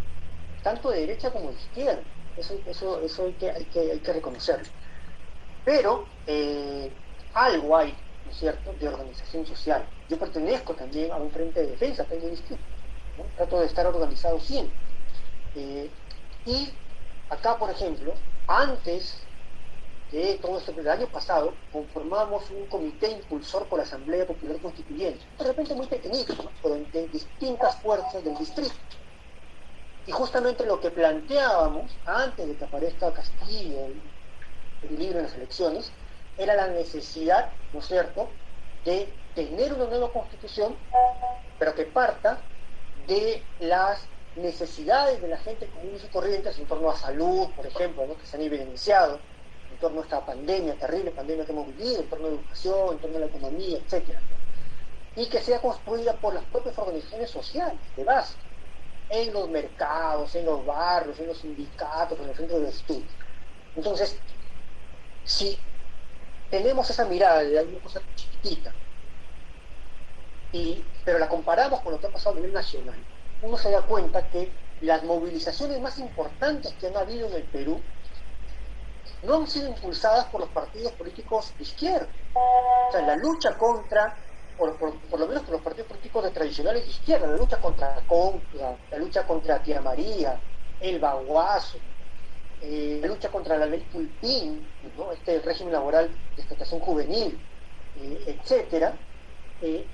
tanto de derecha como de izquierda. Eso hay que reconocerlo. Pero algo hay, ¿no es cierto?, de organización social. Yo pertenezco también a un frente de defensa acá en el distrito, ¿no? Trato de estar organizado siempre. Y acá, por ejemplo, antes de todo esto, el año pasado, conformamos un comité impulsor por la Asamblea Popular Constituyente, de repente muy pequeñito, ¿no?, pero de distintas fuerzas del distrito. Y justamente lo que planteábamos, antes de que aparezca Castillo el libro en las elecciones, era la necesidad, ¿no es cierto?, de tener una nueva constitución, pero que parta de las necesidades de la gente común y corriente en torno a salud, por ejemplo, ¿no?, que se han evidenciado, en torno a esta pandemia, terrible pandemia que hemos vivido, en torno a la educación, en torno a la economía, etc. Y que sea construida por las propias organizaciones sociales, de base, en los mercados, en los barrios, en los sindicatos, en los centros de estudio. Entonces, si tenemos esa mirada de una cosa chiquitita, pero la comparamos con lo que ha pasado a nivel nacional, uno se da cuenta que las movilizaciones más importantes que han habido en el Perú no han sido impulsadas por los partidos políticos de izquierda. O sea, la lucha contra por lo menos por los partidos políticos de tradicionales de izquierda, la lucha contra Contra, la lucha contra Tía María, el Baguazo, la lucha contra la ley Pulpín, ¿no? Este régimen laboral de explotación juvenil, etcétera,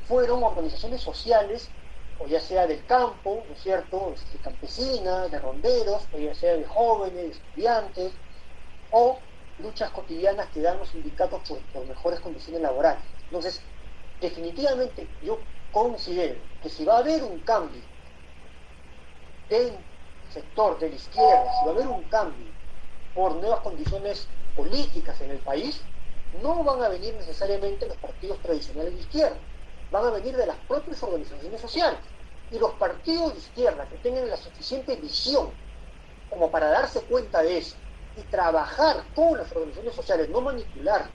fueron organizaciones sociales, o ya sea del campo, ¿no es cierto?, campesinas, de ronderos, o ya sea de jóvenes, de estudiantes, o luchas cotidianas que dan los sindicatos por mejores condiciones laborales. Entonces, definitivamente yo considero que si va a haber un cambio del sector de la izquierda, si va a haber un cambio por nuevas condiciones políticas en el país, no van a venir necesariamente los partidos tradicionales de izquierda, van a venir de las propias organizaciones sociales. Y los partidos de izquierda que tengan la suficiente visión como para darse cuenta de eso y trabajar con las organizaciones sociales, no manipular,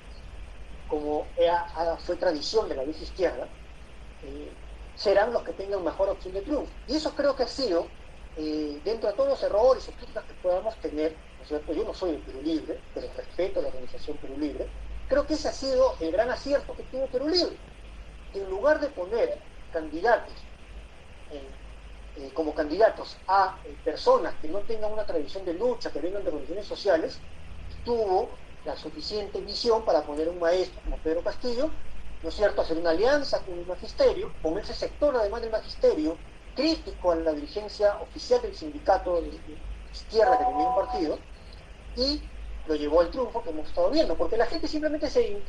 como fue tradición de la vieja izquierda, serán los que tengan mejor opción de triunfo. Y eso creo que ha sido, dentro de todos los errores o críticas que podamos tener, ¿no es cierto? Yo no soy el Perú Libre, pero respeto a la organización Perú Libre, creo que ese ha sido el gran acierto que tuvo Perú Libre. En lugar de poner candidatos como candidatos a personas que no tengan una tradición de lucha, que vengan de organizaciones sociales, tuvo la suficiente visión para poner un maestro como Pedro Castillo, ¿no es cierto?, hacer una alianza con el magisterio, con ese sector además del magisterio, crítico a la dirigencia oficial del sindicato de izquierda que tenía un partido, y lo llevó al triunfo que hemos estado viendo, porque la gente simplemente se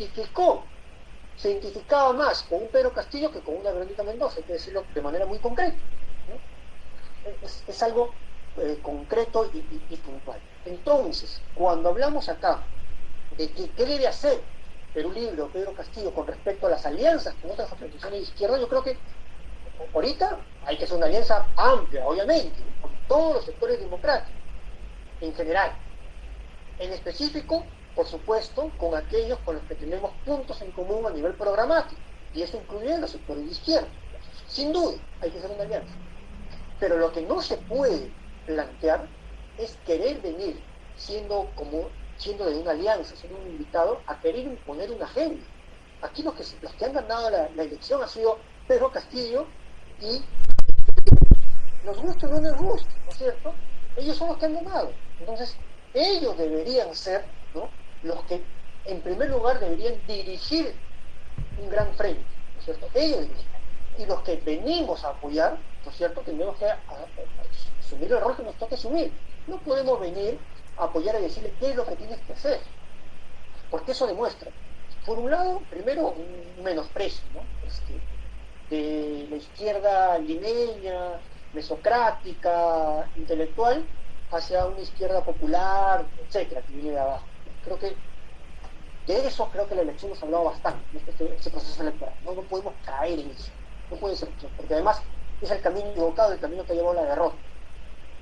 identificaba más con un Pedro Castillo que con una Verónica Mendoza, hay que decirlo de manera muy concreta, ¿no? Es algo concreto y puntual. Entonces, cuando hablamos acá de qué debe hacer Perú Libre o Pedro Castillo con respecto a las alianzas con otras organizaciones de izquierda, yo creo que ahorita hay que hacer una alianza amplia, obviamente, con todos los sectores democráticos, en general. En específico, por supuesto, con aquellos con los que tenemos puntos en común a nivel programático, y eso incluye a los sectores de izquierda. Sin duda, hay que hacer una alianza. Pero lo que no se puede plantear es querer venir siendo de una alianza, siendo un invitado, a querer imponer una agenda. Aquí los que han ganado la elección ha sido Pedro Castillo y nos gusta o no nos gusta, ¿no es cierto? Ellos son los que han ganado. Entonces, ellos deberían ser, ¿no?, los que en primer lugar deberían dirigir un gran frente, ¿no es cierto? Ellos dirigen. Y los que venimos a apoyar, ¿no es cierto?, tenemos que asumir el rol que nos toca asumir. No podemos venir a apoyar y decirle qué es lo que tienes que hacer, porque eso demuestra, por un lado, primero, un menosprecio, ¿no?, de la izquierda limeña, mesocrática, intelectual, hacia una izquierda popular, etcétera, que viene de abajo. Creo que de eso creo que la elección nos ha hablado bastante, este proceso electoral. No podemos caer en eso, no puede ser, porque además es el camino equivocado, el camino que ha llevado a la derrota.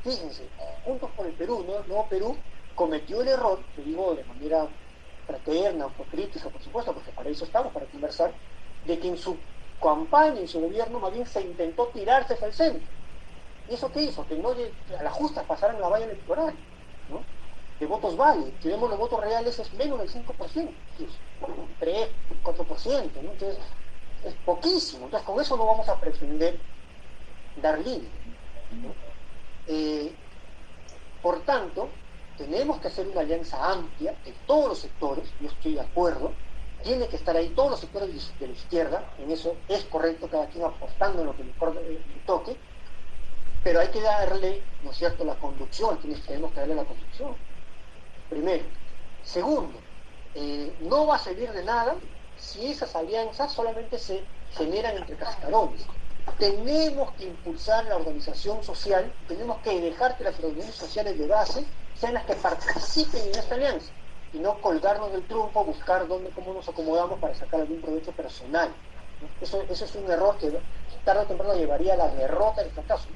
Fíjense, Juntos por el Perú, ¿no? El Nuevo Perú cometió el error, que digo de manera fraterna, autocrítica, por supuesto, porque para eso estamos, para conversar, de que en su campaña, en su gobierno, más bien se intentó tirarse hacia el centro. ¿Y eso qué hizo? Que no a las justas pasaran la valla electoral, ¿no?, de votos válidos. Si vemos los votos reales es menos del 5%, 3, 4%, ¿no? Entonces es poquísimo. Entonces con eso no vamos a pretender dar límite, ¿no? Por tanto, tenemos que hacer una alianza amplia en todos los sectores, yo estoy de acuerdo, tiene que estar ahí todos los sectores de la izquierda, en eso es correcto, cada quien aportando en lo que mejor le toque, pero hay que darle, ¿no es cierto?, la conducción, a quienes tenemos que darle la conducción, primero. Segundo, no va a servir de nada si esas alianzas solamente se generan entre cascarones. Tenemos que impulsar la organización social, tenemos que dejar que las organizaciones sociales de base sean las que participen en esta alianza y no colgarnos del triunfo, buscar cómo nos acomodamos para sacar algún provecho personal. Eso es un error que tarde o temprano llevaría a la derrota, al fracaso.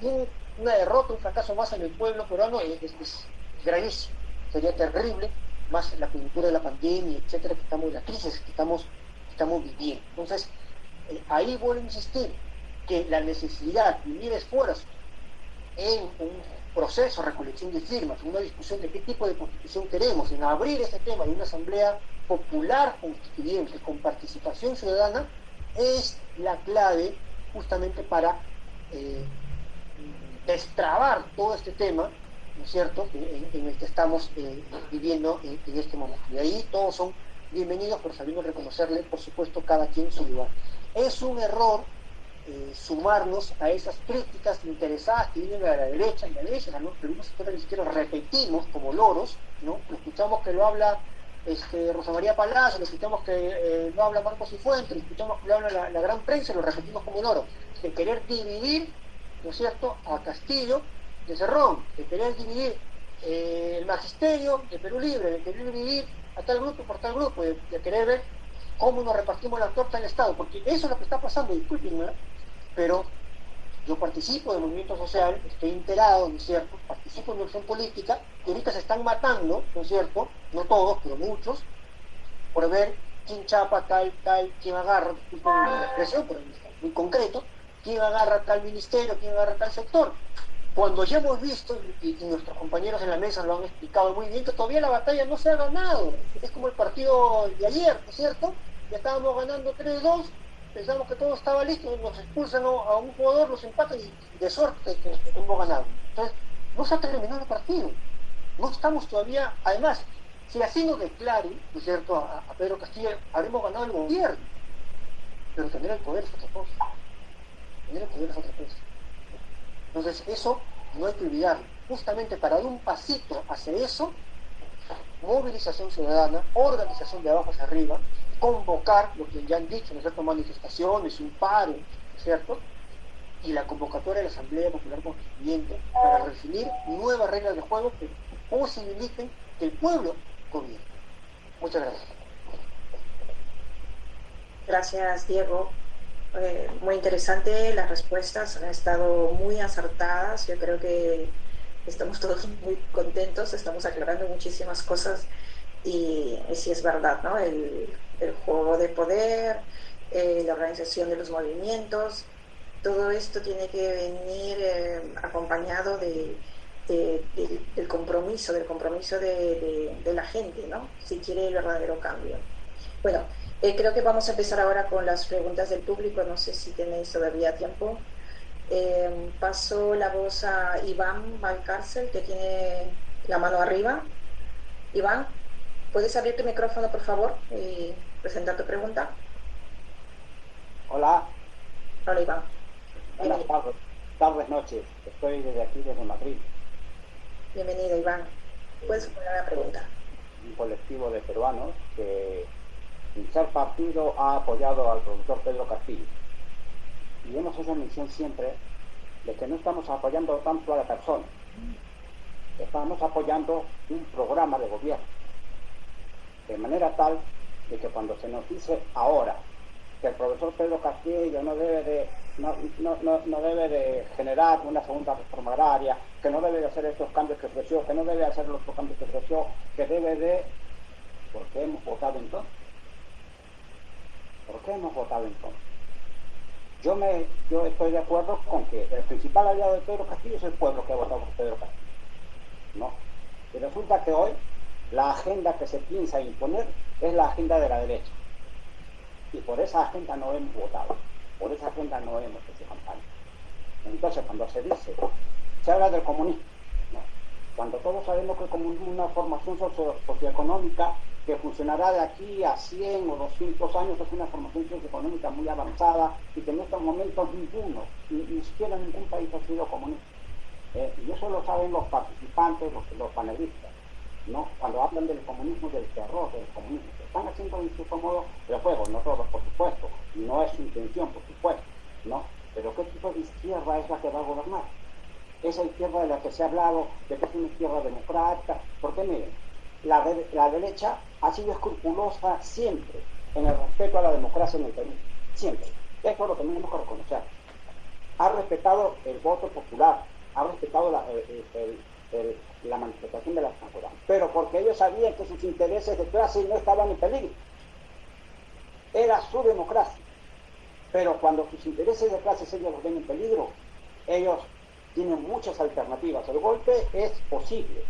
Una derrota, un fracaso más en el pueblo peruano es gravísimo, sería terrible, más la coyuntura de la pandemia, etcétera, la crisis que estamos viviendo. Entonces, ahí vuelvo a insistir que la necesidad de unir esfuerzos en un proceso de recolección de firmas, en una discusión de qué tipo de constitución queremos, en abrir ese tema de una asamblea popular constituyente con participación ciudadana, es la clave justamente para destrabar todo este tema, ¿no es cierto?, en el que estamos viviendo en este momento. Y ahí todos son bienvenidos, pero sabiendo reconocerle, por supuesto, cada quien su lugar. Es un error sumarnos a esas críticas interesadas que vienen de la derecha y a veces, ¿no?, que algunos sectores de la izquierda repetimos como loros, ¿no? Lo escuchamos que lo habla Rosa María Palacio, lo escuchamos que lo habla Marcos Cifuentes, lo escuchamos que lo habla la gran prensa y lo repetimos como loro, de querer dividir, ¿no es cierto?, a Castillo de Cerrón, de querer dividir el magisterio de Perú Libre, de querer dividir a tal grupo por tal grupo, de querer ver cómo nos repartimos la torta del Estado, porque eso es lo que está pasando, discúlpenme, pero yo participo del movimiento social, estoy enterado, ¿no es cierto?, participo en la acción política, y ahorita se están matando, ¿no es cierto?, no todos, pero muchos, por ver quién chapa quién agarra, disculpen la expresión, pero muy concreto, quién agarra tal ministerio, quién agarra tal sector. Cuando ya hemos visto, y nuestros compañeros en la mesa lo han explicado muy bien, que todavía la batalla no se ha ganado. Es como el partido de ayer, ¿no es cierto? Ya estábamos ganando 3-2, pensamos que todo estaba listo, nos expulsan a un jugador, los empatan y de suerte que hemos ganado. Entonces, no se ha terminado el partido. No estamos todavía, además, si así nos declaren, ¿no es cierto?, a Pedro Castillo, habremos ganado el gobierno. Pero tener el poder es otra cosa. Tener el poder es otra cosa. Entonces, eso no hay que olvidarlo. Justamente para dar un pasito hacia eso, movilización ciudadana, organización de abajo hacia arriba, convocar lo que ya han dicho, ¿no es cierto?, manifestaciones, un paro, ¿no es cierto?, y la convocatoria de la Asamblea Popular Constituyente para definir nuevas reglas de juego que posibiliten que el pueblo gobierne. Muchas gracias. Gracias, Diego. Muy interesante, las respuestas han estado muy acertadas. Yo creo que estamos todos muy contentos, estamos aclarando muchísimas cosas y sí es verdad, ¿no? El juego de poder, la organización de los movimientos, todo esto tiene que venir acompañado del compromiso de la gente, ¿no?, si quiere el verdadero cambio. Bueno, creo que vamos a empezar ahora con las preguntas del público, no sé si tenéis todavía tiempo. Paso la voz a Iván Valcárcel, que tiene la mano arriba. Iván, ¿puedes abrir tu micrófono, por favor, y presentar tu pregunta? Hola. Hola, Iván. Buenas tardes, noches. Estoy desde aquí, desde Madrid. Bienvenido, Iván. Puedes poner la pregunta. Un colectivo de peruanos que, sin ser partido, ha apoyado al profesor Pedro Castillo. Y hemos hecho mención siempre de que no estamos apoyando tanto a la persona, estamos apoyando un programa de gobierno, de manera tal de que cuando se nos dice ahora que el profesor Pedro Castillo no debe de generar una segunda reforma agraria, que no debe de hacer estos cambios que ofreció, que no debe hacer los otros cambios que ofreció, que debe de... ¿Por qué hemos votado entonces? ¿Por qué hemos votado entonces? Yo estoy de acuerdo con que el principal aliado de Pedro Castillo es el pueblo que ha votado por Pedro Castillo, ¿no? Y resulta que hoy la agenda que se piensa imponer es la agenda de la derecha. Y por esa agenda no hemos votado, por esa agenda no hemos hecho campaña. Entonces, cuando se habla del comunismo, ¿no?, cuando todos sabemos que el comunismo es una formación socioeconómica que funcionará de aquí a 100 o 200 años, es una formación socioeconómica muy avanzada y que en estos momentos ninguno, ni siquiera ningún país ha sido comunista. Y eso lo saben los participantes, los panelistas, ¿no?, cuando hablan del comunismo, del terror del comunismo. Están haciendo en cierto modo el juego, no todos, por supuesto, y no es su intención, por supuesto, ¿no? Pero ¿qué tipo de izquierda es la que va a gobernar? Esa izquierda de la que se ha hablado, de que es una izquierda democrática, porque miren, la derecha ha sido escrupulosa siempre en el respeto a la democracia en el Perú, siempre. Eso lo tenemos que reconocer. Ha respetado el voto popular, ha respetado la manifestación de la cultura, pero porque ellos sabían que sus intereses de clase no estaban en peligro. Era su democracia. Pero cuando sus intereses de clase ellos los ven en peligro, ellos tienen muchas alternativas. El golpe es posible,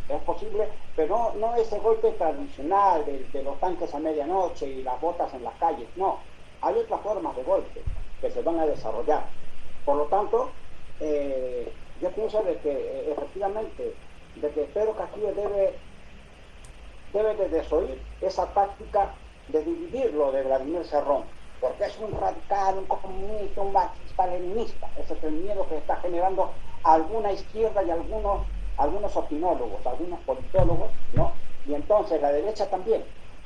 pero no ese golpe tradicional de los tanques a medianoche y las botas en las calles, no. hay otras formas de golpe que se van a desarrollar. Por lo tanto, yo pienso de que efectivamente, de que Pedro Castillo debe de desoír esa táctica de dividirlo de Vladimir Cerrón, porque es un radical, un comunista, un marxista-leninista. Ese es el miedo que está generando alguna izquierda y algunos opinólogos, algunos politólogos, ¿no? Y entonces la derecha también.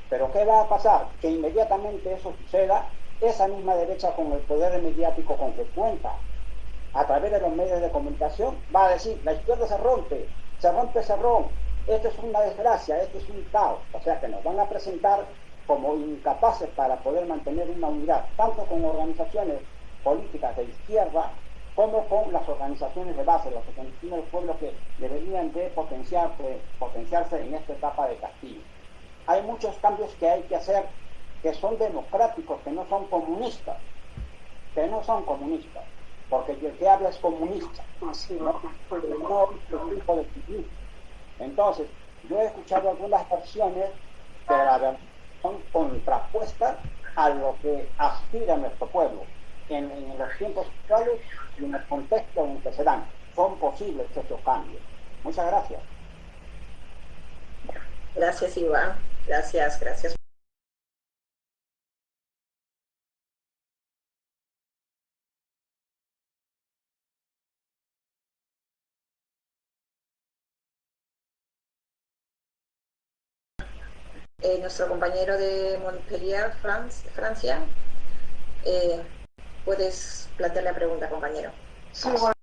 Pero ¿qué va a pasar? Que inmediatamente eso suceda, esa misma derecha con el poder mediático con que cuenta a través de los medios de comunicación va a decir, la izquierda se rompe Cerrón, esto es una desgracia, esto es un caos. O sea que nos van a presentar como incapaces para poder mantener una unidad, tanto con organizaciones políticas de izquierda como con las organizaciones de base, las organizaciones del pueblo que deberían de potenciarse en esta etapa de Castillo. Hay muchos cambios que hay que hacer que son democráticos, que no son comunistas, porque el que habla es comunista, no es un tipo de comunista. Entonces, yo he escuchado algunas versiones que la verdad son contrapuestas a lo que aspira nuestro pueblo en los tiempos actuales y en el contexto en que se dan. Son posibles estos cambios. Muchas gracias. Gracias, Iván. Gracias. Nuestro compañero de Montpellier, Francia, puedes plantear la pregunta, compañero. Sí, bueno.